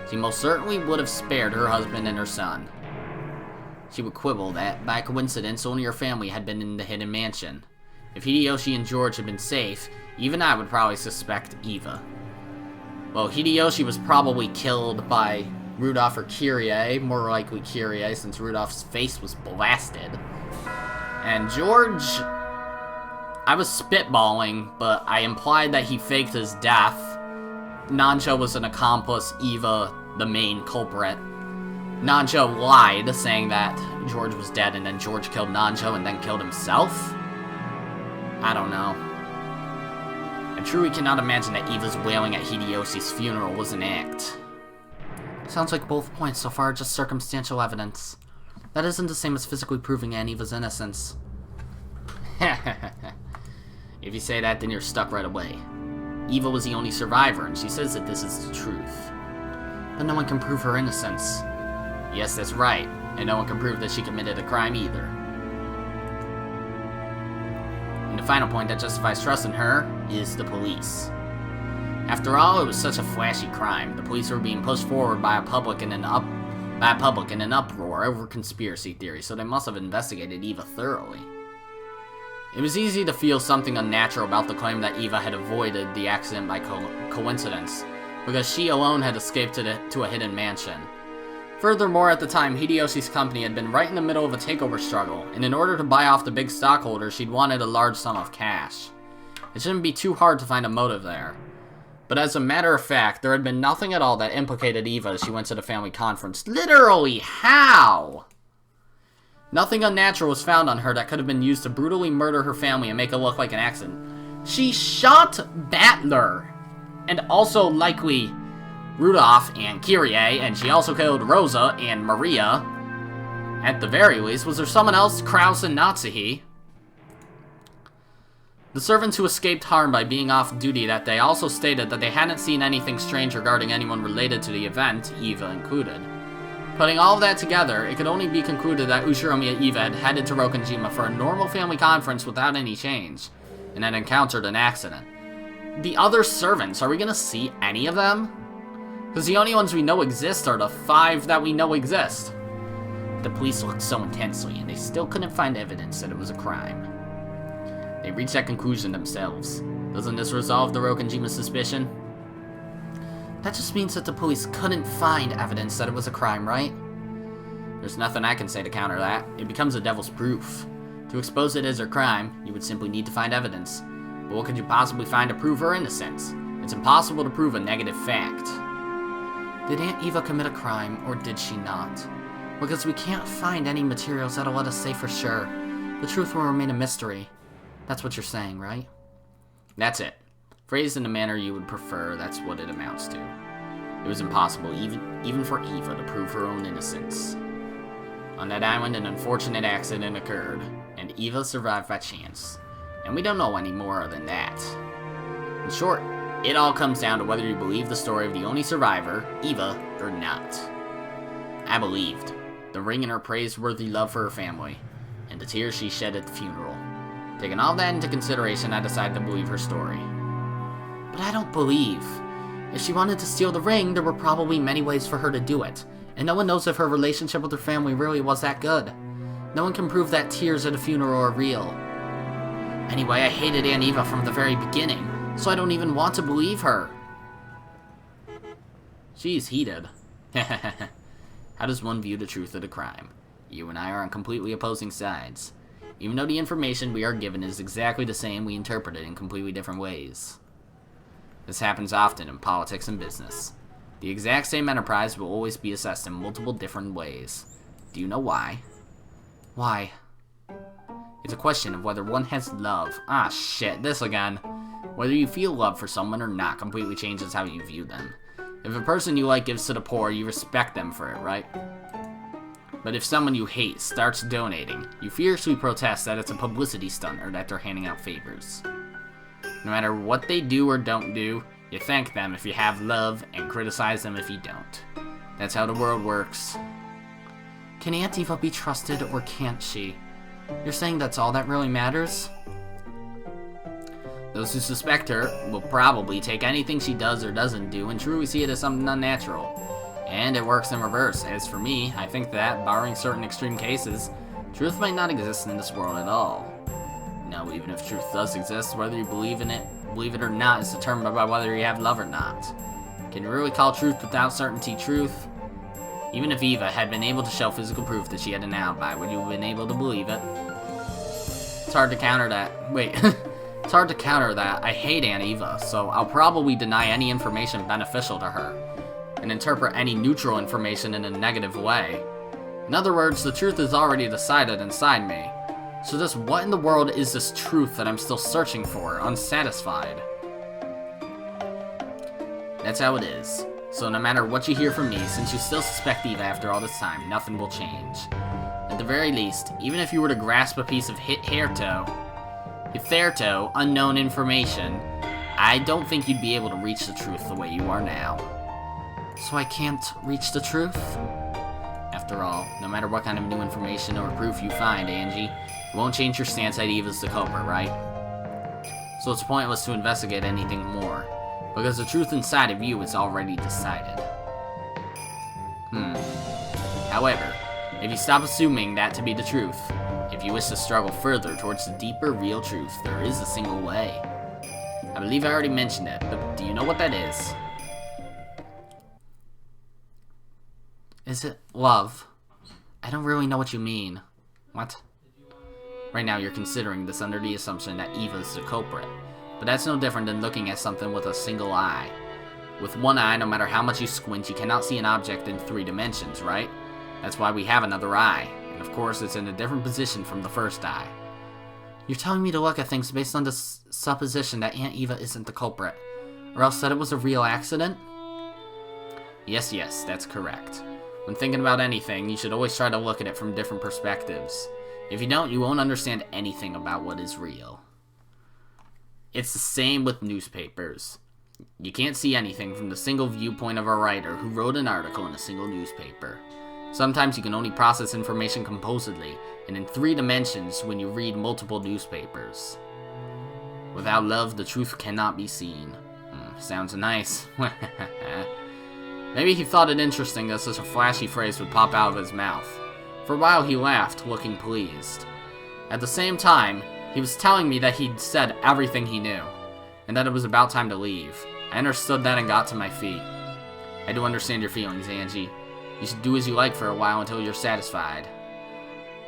she most certainly would have spared her husband and her son. She would quibble that, by coincidence, only her family had been in the hidden mansion. If Hideyoshi and George had been safe, even I would probably suspect Eva. Well, Hideyoshi was probably killed by Rudolph or Kyrie, more likely Kyrie since Rudolph's face was blasted. And George... I was spitballing, but I implied that he faked his death. Nanjo was an accomplice, Eva the main culprit. Nanjo lied, saying that George was dead, and then George killed Nanjo and then killed himself? I don't know. I truly cannot imagine that Eva's wailing at Hideyoshi's funeral was an act. Sounds like both points so far are just circumstantial evidence. That isn't the same as physically proving Aunt Eva's innocence. If you say that, then you're stuck right away. Eva was the only survivor, and she says that this is the truth. But no one can prove her innocence. Yes, that's right, and no one can prove that she committed a crime either. And the final point that justifies trust in her is the police. After all, it was such a flashy crime. The police were being pushed forward by a public in an uproar over conspiracy theories, so they must have investigated Eva thoroughly. It was easy to feel something unnatural about the claim that Eva had avoided the accident by coincidence, because she alone had escaped to a hidden mansion. Furthermore, at the time, Hideyoshi's company had been right in the middle of a takeover struggle, and in order to buy off the big stockholders, she'd wanted a large sum of cash. It shouldn't be too hard to find a motive there. But as a matter of fact, there had been nothing at all that implicated Eva as she went to the family conference. Literally, how? Nothing unnatural was found on her that could have been used to brutally murder her family and make it look like an accident. She shot Battler, and also likely Rudolph and Kyrie, and she also killed Rosa and Maria. At the very least, was there someone else, Kraus and Natsuhi? The servants who escaped harm by being off duty that day also stated that they hadn't seen anything strange regarding anyone related to the event, Eva included. Putting all of that together, it could only be concluded that Ushiromiya Eva had headed to Rokkenjima for a normal family conference without any change, and had encountered an accident. The other servants, are we gonna see any of them? Because the only ones we know exist are the 5 that we know exist. The police looked so intensely, and they still couldn't find evidence that it was a crime. They reached that conclusion themselves. Doesn't this resolve the Rokkenjima suspicion? That just means that the police couldn't find evidence that it was a crime, right? There's nothing I can say to counter that. It becomes the devil's proof. To expose it as a crime, you would simply need to find evidence. But what could you possibly find to prove her innocence? It's impossible to prove a negative fact. Did Aunt Eva commit a crime, or did she not? Because we can't find any materials that'll let us say for sure. The truth will remain a mystery. That's what you're saying, right? That's it. Phrased in the manner you would prefer, that's what it amounts to. It was impossible, even for Eva, to prove her own innocence. On that island, an unfortunate accident occurred, and Eva survived by chance. And we don't know any more than that. In short, it all comes down to whether you believe the story of the only survivor, Eva, or not. I believed. The ring and her praiseworthy love for her family, and the tears she shed at the funeral. Taking all that into consideration, I decided to believe her story. But I don't believe. If she wanted to steal the ring, there were probably many ways for her to do it, and no one knows if her relationship with her family really was that good. No one can prove that tears at a funeral are real. Anyway, I hated Aunt Eva from the very beginning, so I don't even want to believe her. She's heated. How does one view the truth of the crime? You and I are on completely opposing sides. Even though the information we are given is exactly the same, we interpret it in completely different ways. This happens often in politics and business. The exact same enterprise will always be assessed in multiple different ways. Do you know why? Why? It's a question of whether one has love. Ah, shit, this again. Whether you feel love for someone or not completely changes how you view them. If a person you like gives to the poor, you respect them for it, right? But if someone you hate starts donating, you fiercely protest that it's a publicity stunt or that they're handing out favors. No matter what they do or don't do, you thank them if you have love and criticize them if you don't. That's how the world works. Can Aunt Eva be trusted or can't she? You're saying that's all that really matters? Those who suspect her will probably take anything she does or doesn't do and truly see it as something unnatural. And it works in reverse. As for me, I think that, barring certain extreme cases, truth might not exist in this world at all. No, even if truth does exist, whether you believe it or not is determined by whether you have love or not. Can you really call truth without certainty truth? Even if Eva had been able to show physical proof that she had an alibi, would you have been able to believe it? It's hard to counter that. Wait. It's hard to counter that. I hate Aunt Eva, so I'll probably deny any information beneficial to her, and interpret any neutral information in a negative way. In other words, the truth is already decided inside me. So just what in the world is this truth that I'm still searching for, unsatisfied? That's how it is. So no matter what you hear from me, since you still suspect Eva after all this time, nothing will change. At the very least, even if you were to grasp a piece of hitherto unknown information, I don't think you'd be able to reach the truth the way you are now. So I can't reach the truth? After all, no matter what kind of new information or proof you find, Angie, it won't change your stance that Eva's the culprit, right? So it's pointless to investigate anything more, because the truth inside of you is already decided. However, if you stop assuming that to be the truth, if you wish to struggle further towards the deeper, real truth, there is a single way. I believe I already mentioned it, but do you know what that is? Is it love? I don't really know what you mean. What? Right now you're considering this under the assumption that Eva's the culprit. But that's no different than looking at something with a single eye. With one eye, no matter how much you squint, you cannot see an object in 3 dimensions, right? That's why we have another eye. And of course, it's in a different position from the first eye. You're telling me to look at things based on the supposition that Aunt Eva isn't the culprit, or else that it was a real accident? Yes, that's correct. When thinking about anything, you should always try to look at it from different perspectives. If you don't, you won't understand anything about what is real. It's the same with newspapers. You can't see anything from the single viewpoint of a writer who wrote an article in a single newspaper. Sometimes you can only process information composedly, and in 3 dimensions when you read multiple newspapers. Without love, the truth cannot be seen. Sounds nice. Maybe he thought it interesting that such a flashy phrase would pop out of his mouth. For a while he laughed, looking pleased. At the same time, he was telling me that he'd said everything he knew, and that it was about time to leave. I understood that and got to my feet. I do understand your feelings, Angie. You should do as you like for a while until you're satisfied.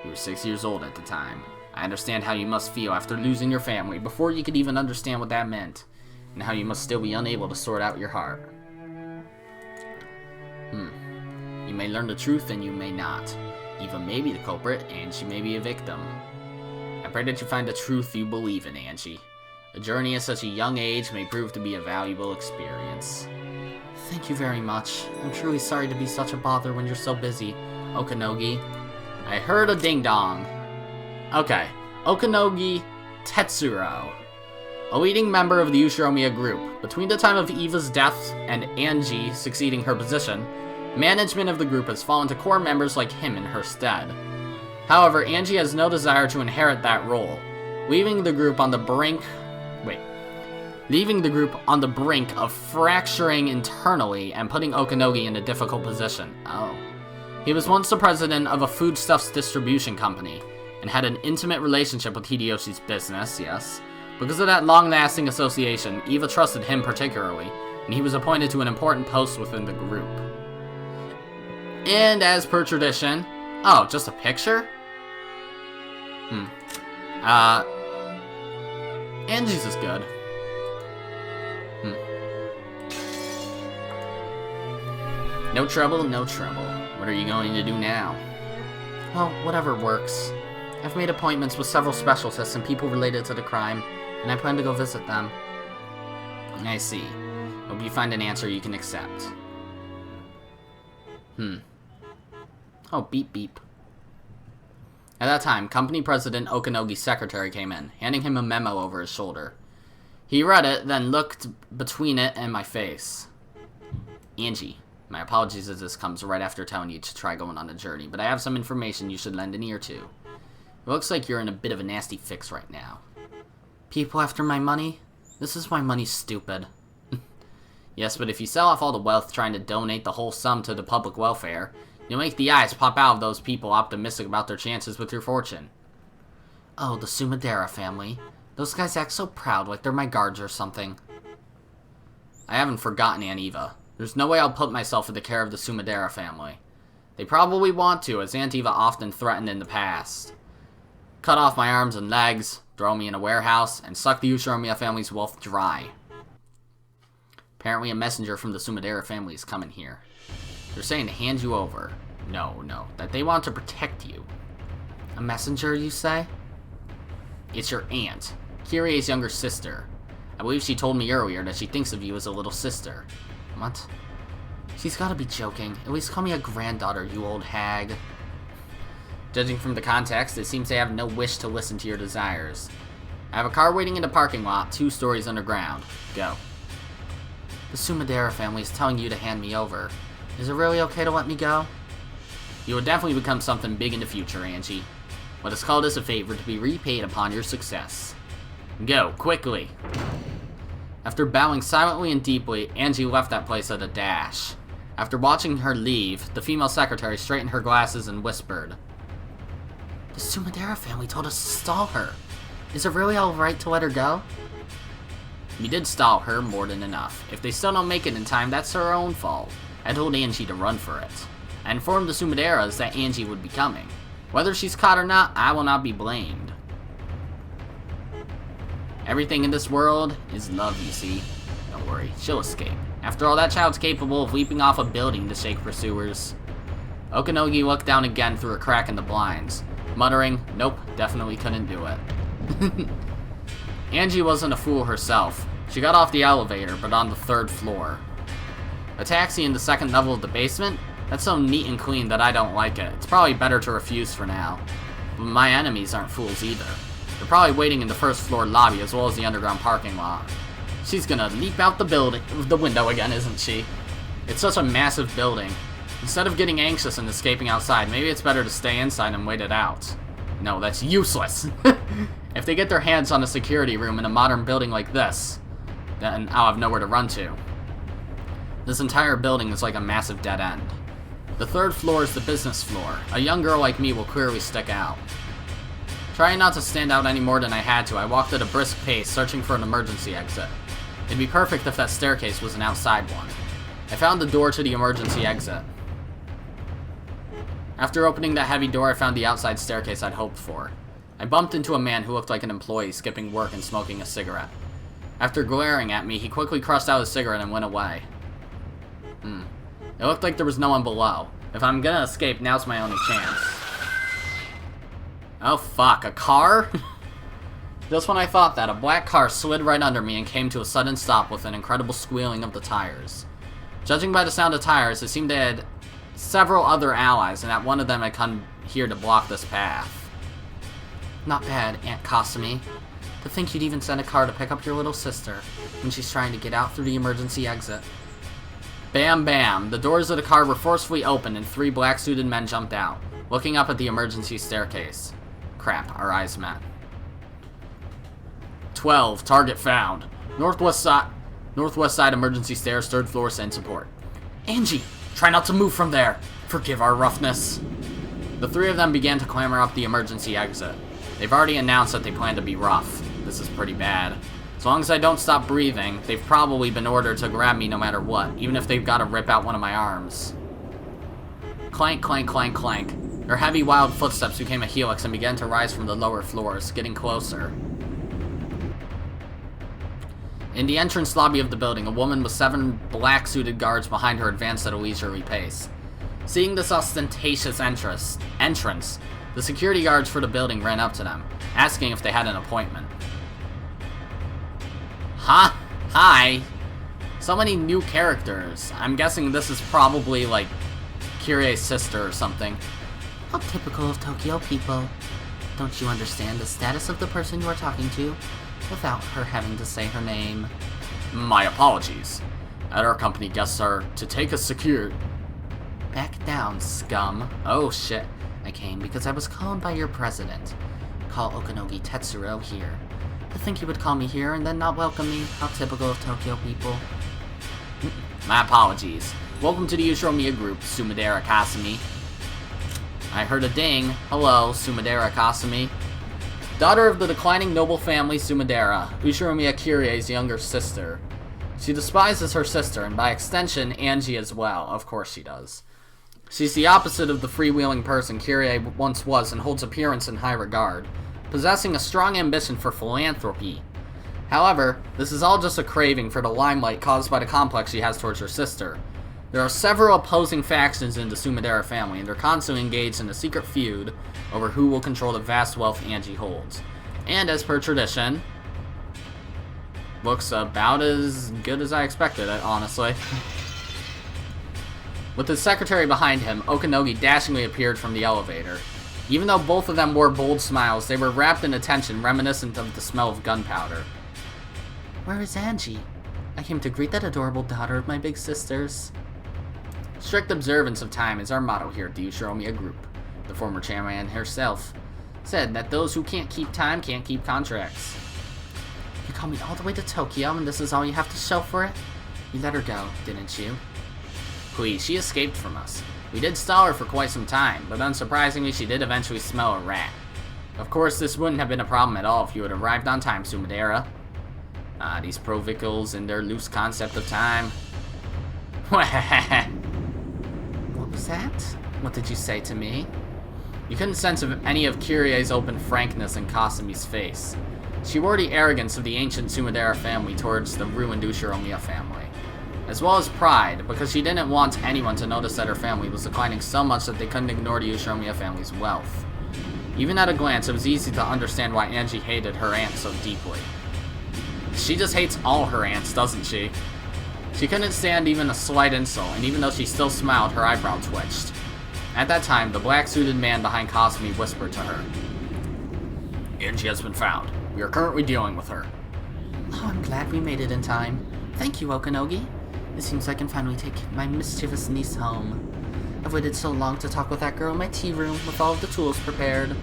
You were 6 years old at the time. I understand how you must feel after losing your family before you could even understand what that meant, and how you must still be unable to sort out your heart. You may learn the truth and you may not. Eva may be the culprit, and she may be a victim. I pray that you find the truth you believe in, Angie. A journey at such a young age may prove to be a valuable experience. Thank you very much. I'm truly sorry to be such a bother when you're so busy, Okanogi. I heard a ding-dong. Okay, Okanogi Tetsuro. A leading member of the Ushiromiya group. Between the time of Eva's death and Ange succeeding her position, management of the group has fallen to core members like him in her stead. However, Ange has no desire to inherit that role, leaving the group on the brink of fracturing internally and putting Okanogi in a difficult position. He was once the president of a foodstuffs distribution company, and had an intimate relationship with Hideyoshi's business, yes. Because of that long-lasting association, Eva trusted him particularly, and he was appointed to an important post within the group. And as per tradition... Oh, just a picture? Angie's is good. No trouble, no trouble. What are you going to do now? Well, whatever works. I've made appointments with several specialists and people related to the crime, and I plan to go visit them. I see. Hope you find an answer you can accept. Oh, beep beep. At that time, company president Okanogi's secretary came in, handing him a memo over his shoulder. He read it, then looked between it and my face. Angie, my apologies as this comes right after telling you to try going on a journey, but I have some information you should lend an ear to. It looks like you're in a bit of a nasty fix right now. People after my money? This is why money's stupid. Yes, but if you sell off all the wealth trying to donate the whole sum to the public welfare, you'll make the eyes pop out of those people optimistic about their chances with your fortune. Oh, the Sumadera family. Those guys act so proud, like they're my guards or something. I haven't forgotten Aunt Eva. There's no way I'll put myself in the care of the Sumadera family. They probably want to, as Aunt Eva often threatened in the past. Cut off my arms and legs, throw me in a warehouse, and suck the Ushiromiya family's wealth dry. Apparently a messenger from the Sumadera family is coming here. They're saying to hand you over. No, that they want to protect you. A messenger, you say? It's your aunt, Kirie's younger sister. I believe she told me earlier that she thinks of you as a little sister. What? She's gotta be joking. At least call me a granddaughter, you old hag. Judging from the context, it seems they have no wish to listen to your desires. I have a car waiting in the parking lot, 2 stories underground. Go. The Sumadera family is telling you to hand me over. Is it really okay to let me go? You will definitely become something big in the future, Angie. Let us call this a favor to be repaid upon your success. Go, quickly. After bowing silently and deeply, Angie left that place at a dash. After watching her leave, the female secretary straightened her glasses and whispered, The Sumadera family told us to stall her. Is it really alright to let her go? You did stall her more than enough. If they still don't make it in time, that's her own fault. I told Angie to run for it. I informed the Sumaderas that Angie would be coming. Whether she's caught or not, I will not be blamed. Everything in this world is love, you see. Don't worry, she'll escape. After all, that child's capable of leaping off a building to shake pursuers. Okanogi looked down again through a crack in the blinds, muttering, nope, definitely couldn't do it. Angie wasn't a fool herself. She got off the elevator, but on the 3rd floor. A taxi in the 2nd level of the basement? That's so neat and clean that I don't like it. It's probably better to refuse for now. But my enemies aren't fools either. They're probably waiting in the 1st floor lobby as well as the underground parking lot. She's gonna leap out the window again, isn't she? It's such a massive building. Instead of getting anxious and escaping outside, maybe it's better to stay inside and wait it out. No, that's useless. If they get their hands on a security room in a modern building like this, then I'll have nowhere to run to. This entire building is like a massive dead end. The 3rd floor is the business floor. A young girl like me will clearly stick out. Trying not to stand out any more than I had to, I walked at a brisk pace, searching for an emergency exit. It'd be perfect if that staircase was an outside one. I found the door to the emergency exit. After opening that heavy door, I found the outside staircase I'd hoped for. I bumped into a man who looked like an employee skipping work and smoking a cigarette. After glaring at me, he quickly crushed out his cigarette and went away. It looked like there was no one below. If I'm gonna escape, now's my only chance. Oh fuck, a car? Just when I thought that, a black car slid right under me and came to a sudden stop with an incredible squealing of the tires. Judging by the sound of tires, it seemed they had several other allies, and that one of them had come here to block this path. Not bad, Aunt Kasumi. To think you'd even send a car to pick up your little sister when she's trying to get out through the emergency exit. Bam bam, the doors of the car were forcefully opened and 3 black-suited men jumped out, looking up at the emergency staircase. Crap, our eyes met. 12, target found. Northwest side emergency stairs, 3rd floor, send support. Angie, try not to move from there. Forgive our roughness. The 3 of them began to clamber up the emergency exit. They've already announced that they plan to be rough. This is pretty bad. As long as I don't stop breathing, they've probably been ordered to grab me no matter what, even if they've got to rip out one of my arms. Clank, clank, clank, clank. Their heavy, wild footsteps became a helix and began to rise from the lower floors, getting closer. In the entrance lobby of the building, a woman with 7 black-suited guards behind her advanced at a leisurely pace. Seeing this ostentatious entrance, the security guards for the building ran up to them, asking if they had an appointment. Huh? Hi? So many new characters. I'm guessing this is probably, like, Kirie's sister or something. How typical of Tokyo people. Don't you understand the status of the person you are talking to without her having to say her name? My apologies. At our company, guests are to take a secure... Back down, scum. Oh, shit. I came because I was called by your president. Call Okanogi Tetsuro here. To think you would call me here and then not welcome me. How typical of Tokyo people. My apologies. Welcome to the Ushiromiyas group, Sumadera Kasumi. I heard a ding. Hello, Sumadera Kasumi. Daughter of the declining noble family Sumadera, Ushiromiyas Kirie's younger sister. She despises her sister, and by extension, Ange as well. Of course she does. She's the opposite of the freewheeling person Kirie once was and holds appearance in high regard, possessing a strong ambition for philanthropy. However, this is all just a craving for the limelight caused by the complex she has towards her sister. There are several opposing factions in the Sumadera family, and they're constantly engaged in a secret feud over who will control the vast wealth Ange holds. And as per tradition, looks about as good as I expected, honestly. With his secretary behind him, Okanogi dashingly appeared from the elevator. Even though both of them wore bold smiles, they were wrapped in attention reminiscent of the smell of gunpowder. Where is Angie? I came to greet that adorable daughter of my big sister's. Strict observance of time is our motto here at the Ushiromiyas group. The former chairman herself said that those who can't keep time can't keep contracts. You called me all the way to Tokyo and this is all you have to show for it? You let her go, didn't you? Please, she escaped from us. We did stall her for quite some time, but unsurprisingly she did eventually smell a rat. Of course, this wouldn't have been a problem at all if you had arrived on time, Sumadera. These provicals and their loose concept of time. What was that? What did you say to me? You couldn't sense any of Kirie's open frankness in Kasumi's face. She wore the arrogance of the ancient Sumidera family towards the ruined Ushiromiya family, as well as pride, because she didn't want anyone to notice that her family was declining so much that they couldn't ignore the Ushiromiyas family's wealth. Even at a glance, it was easy to understand why Ange hated her aunt so deeply. She just hates all her aunts, doesn't she? She couldn't stand even a slight insult, and even though she still smiled, her eyebrow twitched. At that time, the black-suited man behind Cosme whispered to her, "Ange has been found. We are currently dealing with her." Oh, I'm glad we made it in time. Thank you, Okanogi. It seems I can finally take my mischievous niece home. I've waited so long to talk with that girl in my tea room with all of the tools prepared.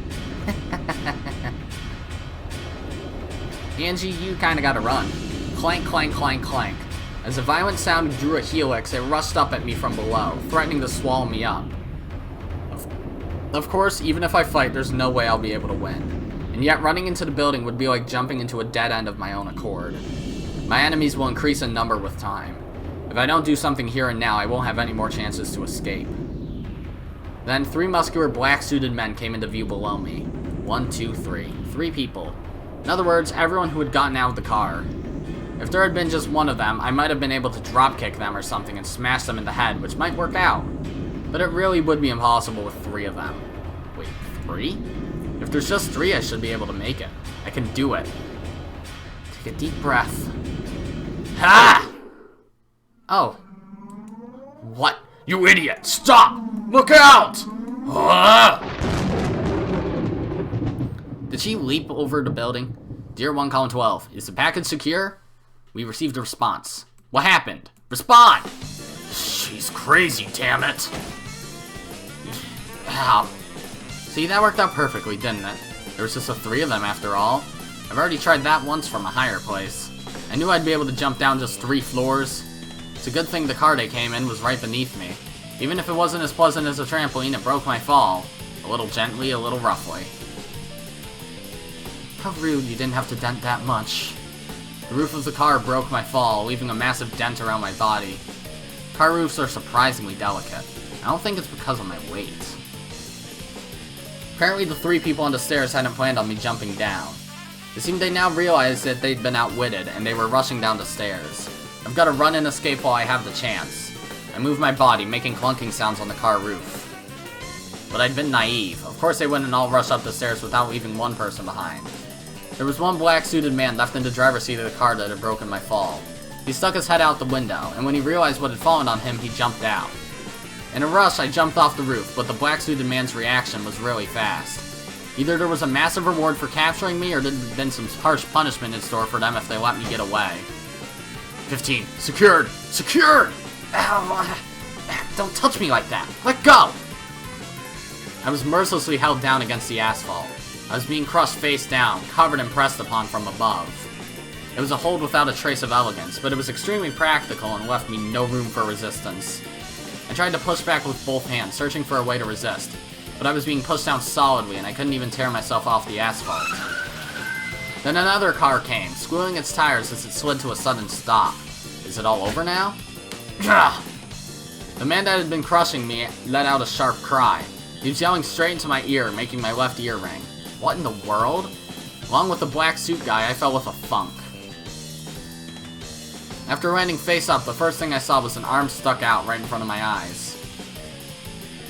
Angie, you kinda gotta run. Clank, clank, clank, clank. As a violent sound drew a helix, it rushed up at me from below, threatening to swallow me up. Of course, even if I fight, there's no way I'll be able to win. And yet, running into the building would be like jumping into a dead end of my own accord. My enemies will increase in number with time. If I don't do something here and now, I won't have any more chances to escape. Then, 3 muscular black-suited men came into view below me. 1, 2, 3. 3 people. In other words, everyone who had gotten out of the car. If there had been just one of them, I might have been able to drop-kick them or something and smash them in the head, which might work out. But it really would be impossible with 3 of them. Wait, 3? If there's just 3, I should be able to make it. I can do it. Take a deep breath. Ha! Oh. What? You idiot! Stop! Look out! Ah! Did she leap over the building? Dear 1 column 12, is the package secure? We received a response. What happened? Respond! She's crazy, damn it! Ow. See, that worked out perfectly, didn't it? There was just the 3 of them after all. I've already tried that once from a higher place. I knew I'd be able to jump down just 3 floors. It's a good thing the car they came in was right beneath me. Even if it wasn't as pleasant as a trampoline, it broke my fall. A little gently, a little roughly. How rude you didn't have to dent that much. The roof of the car broke my fall, leaving a massive dent around my body. Car roofs are surprisingly delicate. I don't think it's because of my weight. Apparently the 3 people on the stairs hadn't planned on me jumping down. It seemed they now realized that they'd been outwitted, and they were rushing down the stairs. I've got to run and escape while I have the chance. I moved my body, making clunking sounds on the car roof. But I'd been naive. Of course they wouldn't all rush up the stairs without leaving one person behind. There was one black-suited man left in the driver's seat of the car that had broken my fall. He stuck his head out the window, and when he realized what had fallen on him, he jumped out. In a rush, I jumped off the roof, but the black-suited man's reaction was really fast. Either there was a massive reward for capturing me, or there had been some harsh punishment in store for them if they let me get away. 15. Secured! Secured! Ow, don't touch me like that! Let go! I was mercilessly held down against the asphalt. I was being crushed face down, covered and pressed upon from above. It was a hold without a trace of elegance, but it was extremely practical and left me no room for resistance. I tried to push back with both hands, searching for a way to resist, but I was being pushed down solidly and I couldn't even tear myself off the asphalt. Then another car came, squealing its tires as it slid to a sudden stop. Is it all over now? Gah! The man that had been crushing me let out a sharp cry. He was yelling straight into my ear, making my left ear ring. What in the world? Along with the black suit guy, I fell with a thunk. After landing face up, the first thing I saw was an arm stuck out right in front of my eyes.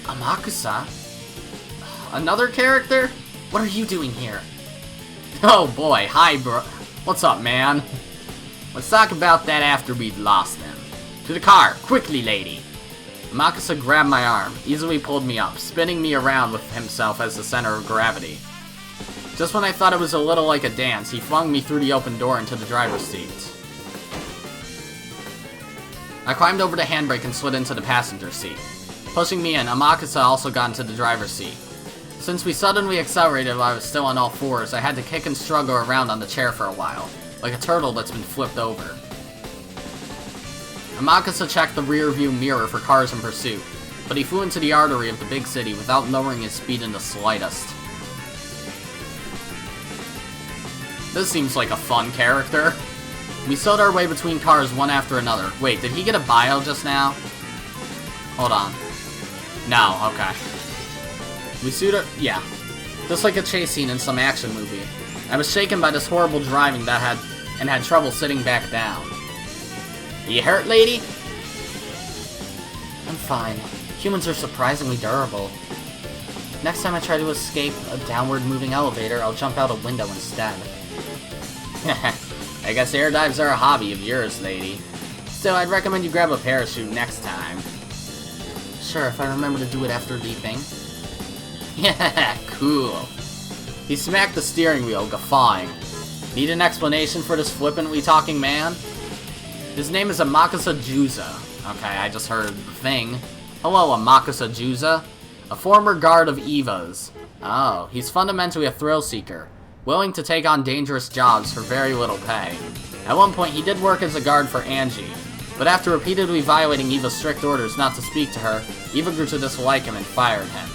Amakusa? Another character? What are you doing here? Oh boy, hi bro. What's up, man? Let's talk about that after we'd lost him. To the car, quickly, lady. Amakusa grabbed my arm, easily pulled me up, spinning me around with himself as the center of gravity. Just when I thought it was a little like a dance, he flung me through the open door into the driver's seat. I climbed over the handbrake and slid into the passenger seat. Pushing me in, Amakusa also got into the driver's seat. Since we suddenly accelerated while I was still on all fours, I had to kick and struggle around on the chair for a while, like a turtle that's been flipped over. Amakusa checked the rear view mirror for cars in pursuit, but he flew into the artery of the big city without lowering his speed in the slightest. This seems like a fun character. We slid our way between cars one after another. Wait, did he get a bio just now? Hold on. No, okay. We sued it, yeah. Just like a chase scene in some action movie. I was shaken by this horrible driving that had trouble sitting back down. You hurt, lady? I'm fine. Humans are surprisingly durable. Next time I try to escape a downward-moving elevator, I'll jump out a window instead. I guess air dives are a hobby of yours, lady. Still, I'd recommend you grab a parachute next time. Sure, if I remember to do it after leaping. Yeah, cool. He smacked the steering wheel, guffawing. Need an explanation for this flippantly talking man? His name is Amakusa Juza. Okay, I just heard the thing. Hello, Amakusa Juza. A former guard of Eva's. Oh, he's fundamentally a thrill-seeker, willing to take on dangerous jobs for very little pay. At one point, he did work as a guard for Ange, but after repeatedly violating Eva's strict orders not to speak to her, Eva grew to dislike him and fired him.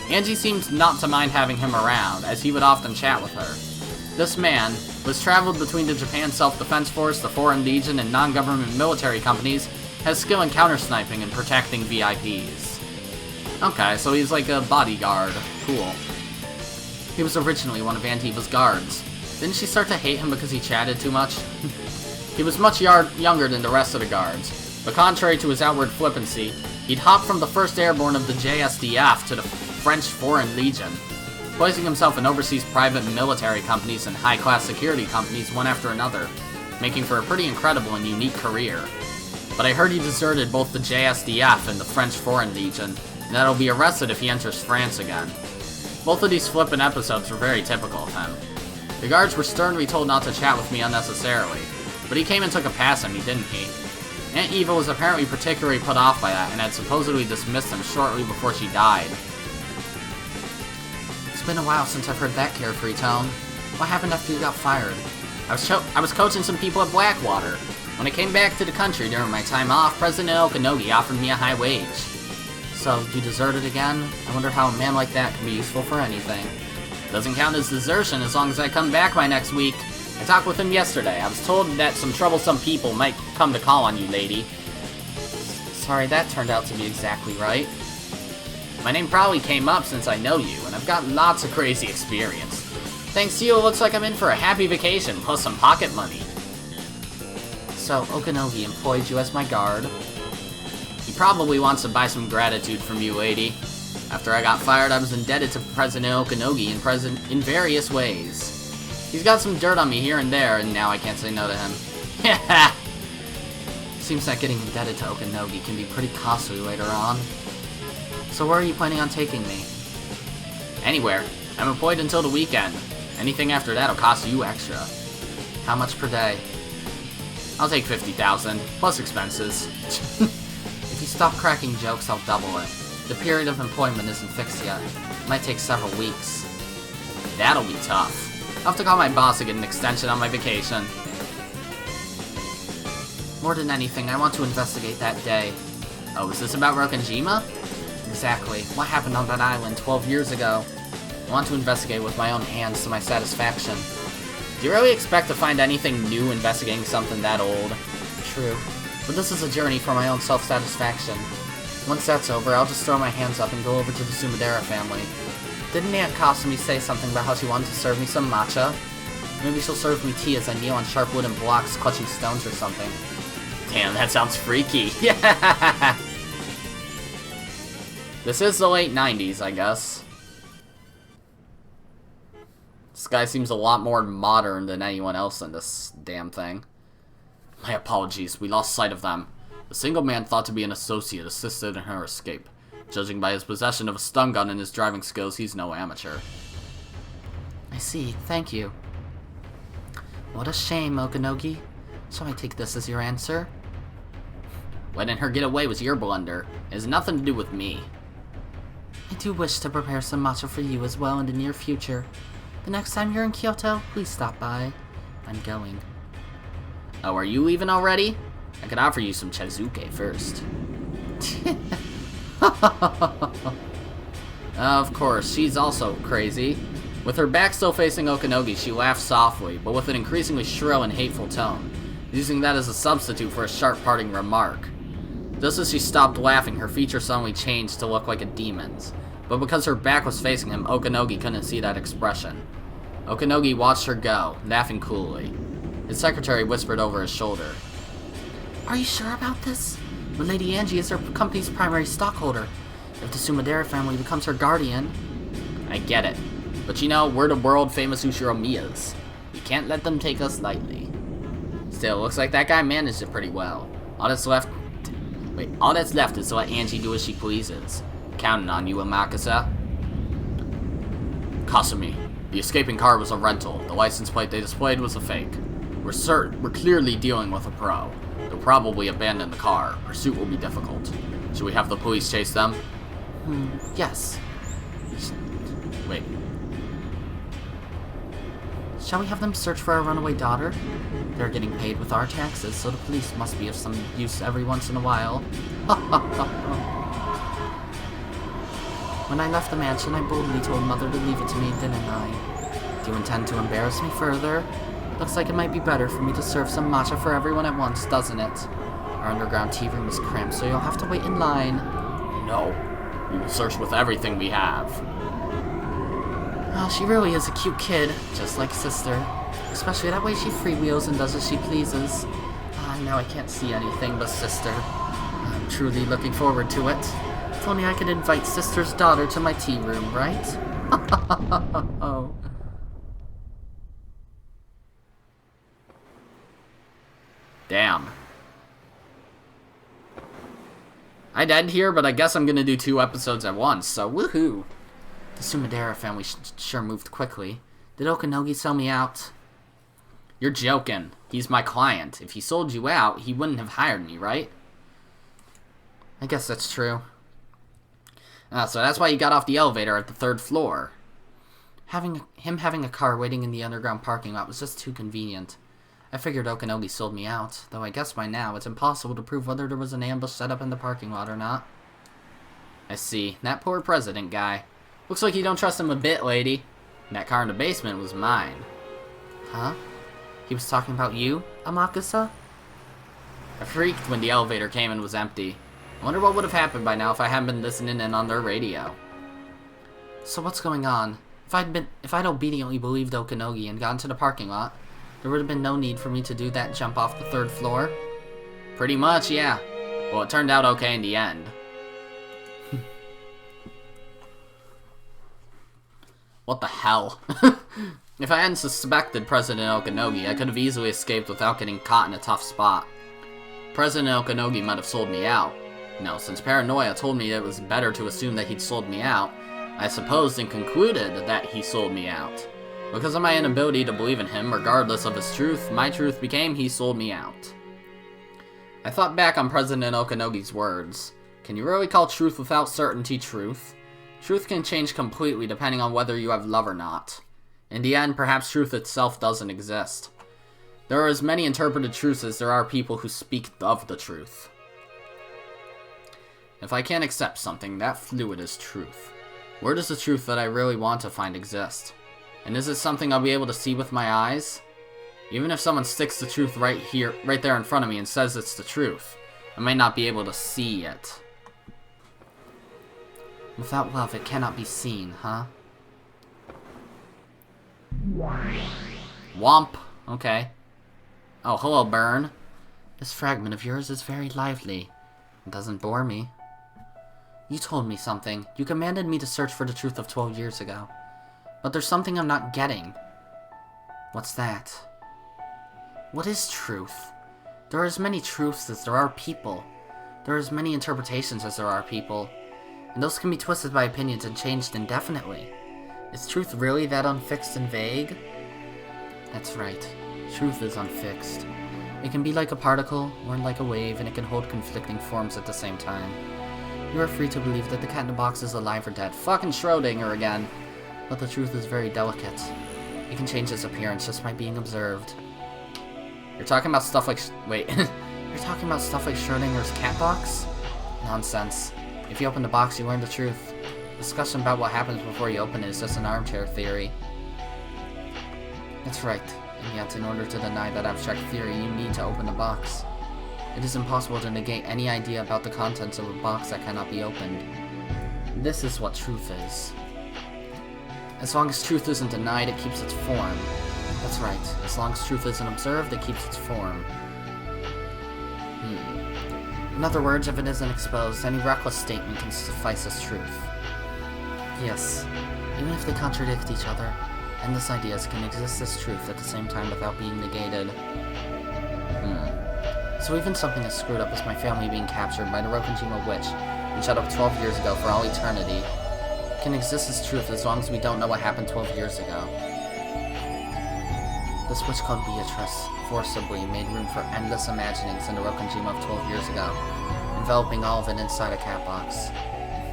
Ange seemed not to mind having him around, as he would often chat with her. This man was traveled between the Japan Self-Defense Force, the Foreign Legion, and non-government military companies, has skill in counter-sniping and protecting VIPs. Okay, so he's like a bodyguard. Cool. He was originally one of Antiva's guards. Didn't she start to hate him because he chatted too much? He was much younger than the rest of the guards, but contrary to his outward flippancy, he'd hopped from the 1st Airborne of the JSDF to the French Foreign Legion, placing himself in overseas private military companies and high-class security companies one after another, making for a pretty incredible and unique career. But I heard he deserted both the JSDF and the French Foreign Legion, and that he'll be arrested if he enters France again. Both of these flippant episodes were very typical of him. The guards were sternly told not to chat with me unnecessarily, but he came and took a pass at me, didn't he? Aunt Eva was apparently particularly put off by that and had supposedly dismissed him shortly before she died. It's been a while since I've heard that carefree tone. What happened after you got fired? I was coaching some people at Blackwater. When I came back to the country during my time off, President Okanogi offered me a high wage. So, you deserted again? I wonder how a man like that can be useful for anything. Doesn't count as desertion as long as I come back by next week. I talked with him yesterday. I was told that some troublesome people might come to call on you, lady. Sorry, that turned out to be exactly right. My name probably came up since I know you, and I've got lots of crazy experience. Thanks to you, it looks like I'm in for a happy vacation, plus some pocket money. So, Okanogi employed you as my guard? He probably wants to buy some gratitude from you, lady. After I got fired, I was indebted to President Okanogi in various ways. He's got some dirt on me here and there, and now I can't say no to him. Yeah. Seems that getting indebted to Okanogi can be pretty costly later on. So where are you planning on taking me? Anywhere. I'm employed until the weekend. Anything after that'll cost you extra. How much per day? I'll take 50,000, plus expenses. If you stop cracking jokes, I'll double it. The period of employment isn't fixed yet. It might take several weeks. That'll be tough. I'll have to call my boss to get an extension on my vacation. More than anything, I want to investigate that day. Oh, is this about Rokanjima? Exactly. What happened on that island 12 years ago? I want to investigate with my own hands to my satisfaction. Do you really expect to find anything new investigating something that old? True. But this is a journey for my own self-satisfaction. Once that's over, I'll just throw my hands up and go over to the Sumadera family. Didn't Aunt Kasumi say something about how she wanted to serve me some matcha? Maybe she'll serve me tea as I kneel on sharp wooden blocks clutching stones or something. Damn, that sounds freaky. Yeah. This is the late 90s, I guess. This guy seems a lot more modern than anyone else in this damn thing. My apologies, we lost sight of them. The single man thought to be an associate assisted in her escape. Judging by his possession of a stun gun and his driving skills, he's no amateur. I see, thank you. What a shame, Okanogi. Shall I take this as your answer? Letting her get away was your blunder. It has nothing to do with me. I do wish to prepare some matcha for you as well in the near future. The next time you're in Kyoto, please stop by. I'm going. Oh, are you leaving already? I could offer you some chazuke first. Of course, she's also crazy. With her back still facing Okanogi, she laughs softly, but with an increasingly shrill and hateful tone, using that as a substitute for a sharp parting remark. Just as she stopped laughing, her features suddenly changed to look like a demon's. But because her back was facing him, Okanogi couldn't see that expression. Okanogi watched her go, laughing coolly. His secretary whispered over his shoulder. Are you sure about this? But Lady Ange is her company's primary stockholder. If the Sumadera family becomes her guardian... I get it. But you know, we're the world-famous Ushiromiyas. We can't let them take us lightly. Still, looks like that guy managed it pretty well. All that's left is to let Angie do as she pleases. Counting on you, Amakasa. Kasumi, the escaping car was a rental. The license plate they displayed was a fake. We're clearly dealing with a pro. They'll probably abandon the car. Pursuit will be difficult. Should we have the police chase them? Yes. Wait. Shall we have them search for our runaway daughter? They're getting paid with our taxes, so the police must be of some use every once in a while. When I left the mansion, I boldly told Mother to leave it to me, didn't I? Do you intend to embarrass me further? Looks like it might be better for me to serve some matcha for everyone at once, doesn't it? Our underground tea room is cramped, so you'll have to wait in line. No. We will search with everything we have. Oh, she really is a cute kid, just like sister. Especially that way she freewheels and does as she pleases. Now I can't see anything but sister. I'm truly looking forward to it. If only I could invite sister's daughter to my tea room, right? Oh. Damn. I'd end here, but I guess I'm gonna do 2 episodes at once, so woohoo! The Sumadera family sure moved quickly. Did Okanogi sell me out? You're joking. He's my client. If he sold you out, he wouldn't have hired me, right? I guess that's true. So that's why you got off the elevator at the 3rd floor. Him having a car waiting in the underground parking lot was just too convenient. I figured Okanogi sold me out, though I guess by now it's impossible to prove whether there was an ambush set up in the parking lot or not. I see. That poor president guy. Looks like you don't trust him a bit, lady. And that car in the basement was mine. Huh? He was talking about you, Amakasa? I freaked when the elevator came and was empty. I wonder what would have happened by now if I hadn't been listening in on their radio. So what's going on? If I'd obediently believed Okanogi and gotten to the parking lot, there would have been no need for me to do that jump off the 3rd floor? Pretty much, yeah. Well, it turned out okay in the end. What the hell? If I hadn't suspected President Okanogi, I could have easily escaped without getting caught in a tough spot. President Okanogi might have sold me out. No, since paranoia told me it was better to assume that he'd sold me out, I supposed and concluded that he sold me out. Because of my inability to believe in him, regardless of his truth, my truth became he sold me out. I thought back on President Okanogi's words. Can you really call truth without certainty truth? Truth can change completely depending on whether you have love or not. In the end, perhaps truth itself doesn't exist. There are as many interpreted truths as there are people who speak of the truth. If I can't accept something, that fluid is truth. Where does the truth that I really want to find exist? And is it something I'll be able to see with my eyes? Even if someone sticks the truth right there in front of me and says it's the truth, I may not be able to see it. Without love, it cannot be seen, huh? Womp. Okay. Oh, hello, Burn. This fragment of yours is very lively. It doesn't bore me. You told me something. You commanded me to search for the truth of 12 years ago. But there's something I'm not getting. What's that? What is truth? There are as many truths as there are people. There are as many interpretations as there are people. And those can be twisted by opinions and changed indefinitely. Is truth really that unfixed and vague? That's right. Truth is unfixed. It can be like a particle, or like a wave, and it can hold conflicting forms at the same time. You are free to believe that the cat in the box is alive or dead. Fucking Schrodinger again. But the truth is very delicate. It can change its appearance just by being observed. You're talking about stuff like... Wait. You're talking about stuff like Schrodinger's cat box? Nonsense. If you open the box, you learn the truth. Discussion about what happens before you open it is just an armchair theory. That's right. And yet, in order to deny that abstract theory, you need to open the box. It is impossible to negate any idea about the contents of a box that cannot be opened. This is what truth is. As long as truth isn't denied, it keeps its form. That's right. As long as truth isn't observed, it keeps its form. In other words, if it isn't exposed, any reckless statement can suffice as truth. Yes. Even if they contradict each other, endless ideas can exist as truth at the same time without being negated. So even something as screwed up as my family being captured by the Rokonjima witch and shut up 12 years ago for all eternity can exist as truth as long as we don't know what happened 12 years ago. This witch called Beatrice forcibly made room for endless imaginings in the Rokonjima of 12 years ago, enveloping all of it inside a cat box.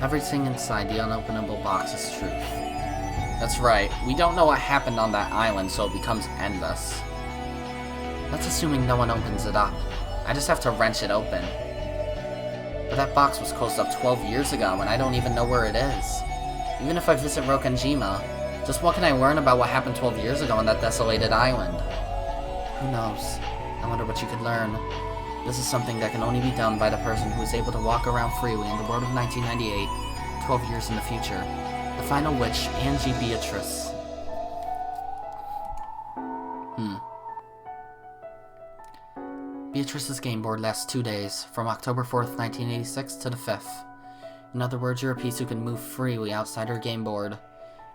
Everything inside the unopenable box is truth. That's right, we don't know what happened on that island, so it becomes endless. That's assuming no one opens it up. I just have to wrench it open. But that box was closed up 12 years ago, and I don't even know where it is. Even if I visit Rokonjima, just what can I learn about what happened 12 years ago on that desolated island? Who knows? I wonder what you could learn. This is something that can only be done by the person who is able to walk around freely in the world of 1998, 12 years in the future. The final witch, Ange Beatrice. Beatrice's game board lasts 2 days, from October 4th, 1986 to the 5th. In other words, you're a piece who can move freely outside her game board.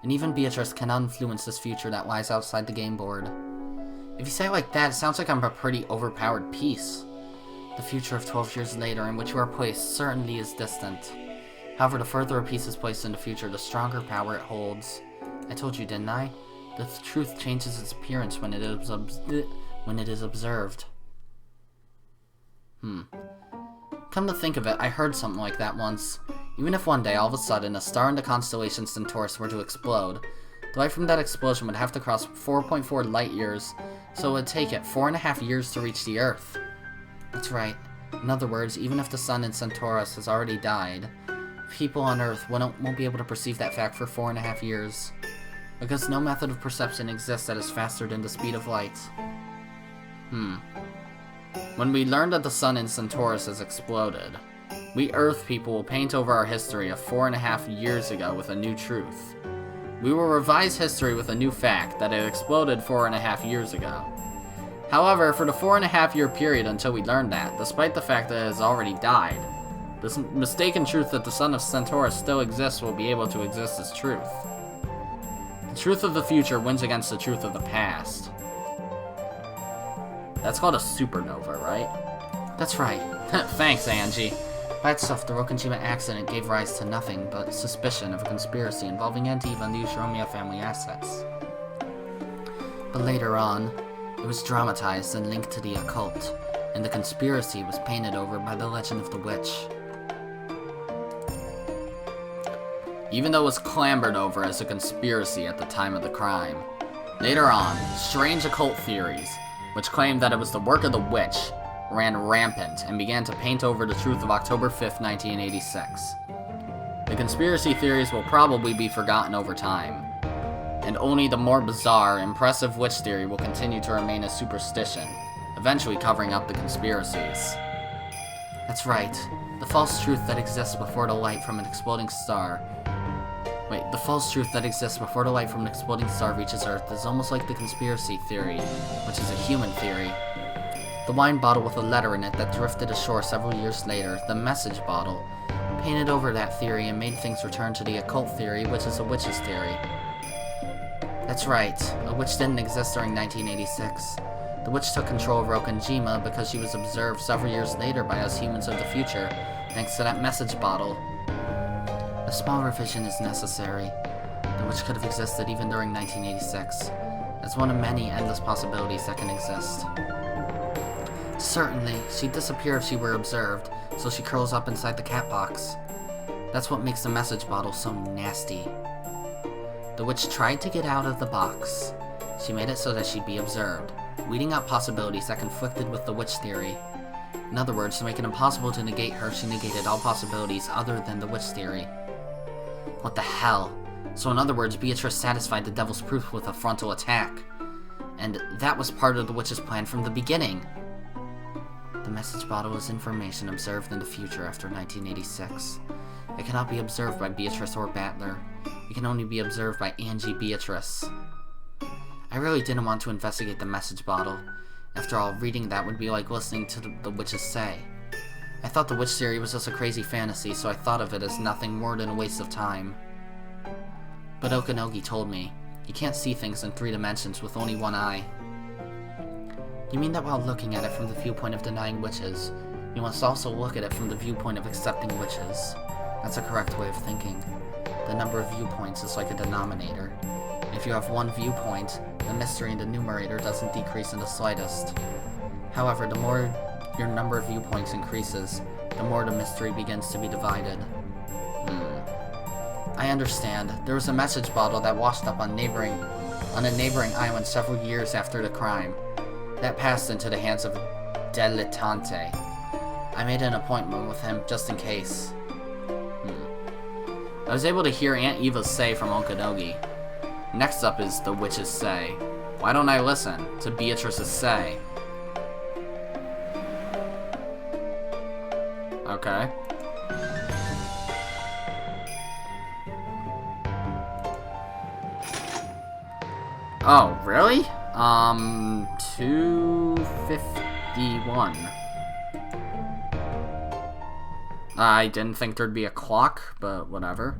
And even Beatrice cannot influence this future that lies outside the game board. If you say it like that, it sounds like I'm a pretty overpowered piece. The future of 12 years later in which you are placed certainly is distant. However, the further a piece is placed in the future, the stronger power it holds. I told you, didn't I? The truth changes its appearance when it is observed. Come to think of it, I heard something like that once. Even if one day, all of a sudden, a star in the constellation Centaurus were to explode, the light from that explosion would have to cross 4.4 light years, so it would take it 4.5 years to reach the Earth. That's right. In other words, even if the sun in Centaurus has already died, people on Earth won't be able to perceive that fact for 4.5 years. Because no method of perception exists that is faster than the speed of light. When we learn that the sun in Centaurus has exploded, we Earth people will paint over our history of 4.5 years ago with a new truth. We will revise history with a new fact that it exploded 4.5 years ago. However, for the 4.5 year period until we learn that, despite the fact that it has already died, this mistaken truth that the sun of Centaurus still exists will be able to exist as truth. The truth of the future wins against the truth of the past. That's called a supernova, right? That's right. Thanks, Angie. By itself, the Rokonjima accident gave rise to nothing but suspicion of a conspiracy involving Antiva and the Ushiromiyas family assets. But later on, it was dramatized and linked to the occult, and the conspiracy was painted over by the legend of the witch. Even though it was clambered over as a conspiracy at the time of the crime. Later on, strange occult theories, which claimed that it was the work of the witch, ran rampant and began to paint over the truth of October 5th, 1986. The conspiracy theories will probably be forgotten over time, and only the more bizarre, impressive witch theory will continue to remain a superstition, eventually covering up the conspiracies. That's right, the false truth that exists before the light from an exploding star. The false truth that exists before the light from an exploding star reaches Earth is almost like the conspiracy theory, which is a human theory. The wine bottle with a letter in it that drifted ashore several years later, the message bottle, painted over that theory and made things return to the occult theory, which is a witch's theory. That's right, a witch didn't exist during 1986. The witch took control of Rokonjima because she was observed several years later by us humans of the future, thanks to that message bottle. A small revision is necessary. The witch could have existed even during 1986, as one of many endless possibilities that can exist. Certainly, she'd disappear if she were observed, so she curls up inside the cat box. That's what makes the message bottle so nasty. The witch tried to get out of the box. She made it so that she'd be observed, weeding out possibilities that conflicted with the witch theory. In other words, to make it impossible to negate her, she negated all possibilities other than the witch theory. What the hell? So in other words, Beatrice satisfied the devil's proof with a frontal attack. And that was part of the witch's plan from the beginning. The message bottle is information observed in the future after 1986. It cannot be observed by Beatrice or Battler. It can only be observed by Ange Beatrice. I really didn't want to investigate the message bottle. After all, reading that would be like listening to the witches say. I thought the witch theory was just a crazy fantasy, so I thought of it as nothing more than a waste of time. But Okanogi told me, you can't see things in 3 dimensions with only one eye. You mean that while looking at it from the viewpoint of denying witches, you must also look at it from the viewpoint of accepting witches? That's a correct way of thinking. The number of viewpoints is like a denominator. If you have one viewpoint, the mystery in the numerator doesn't decrease in the slightest. However, the more your number of viewpoints increases, the more the mystery begins to be divided. I understand. There was a message bottle that washed up on a neighboring island several years after the crime. That passed into the hands of Dilettante. I made an appointment with him just in case. I was able to hear Aunt Eva's say from Okanogi. Next up is the witch's say. Why don't I listen to Beatrice's say? Okay. Oh, really? 2:51. I didn't think there'd be a clock, but whatever.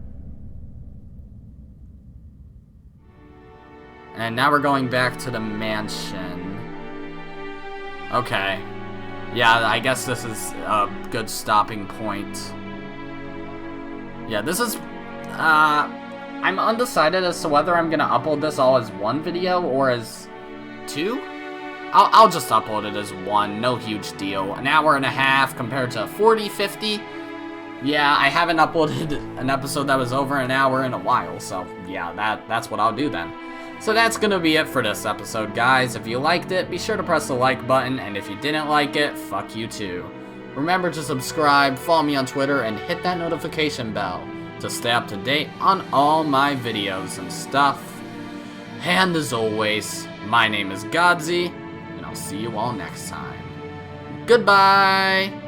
And now we're going back to the mansion. Okay. Yeah, I guess this is a good stopping point. Yeah, this is... I'm undecided as to whether I'm gonna upload this all as one video or as 2? I'll just upload it as 1, no huge deal. An hour and a half compared to 40, 50. Yeah, I haven't uploaded an episode that was over an hour in a while, so yeah, that's what I'll do then. So that's gonna be it for this episode, guys. If you liked it, be sure to press the like button, and if you didn't like it, fuck you too. Remember to subscribe, follow me on Twitter, and hit that notification bell to stay up to date on all my videos and stuff. And as always, my name is Godzi, and I'll see you all next time. Goodbye!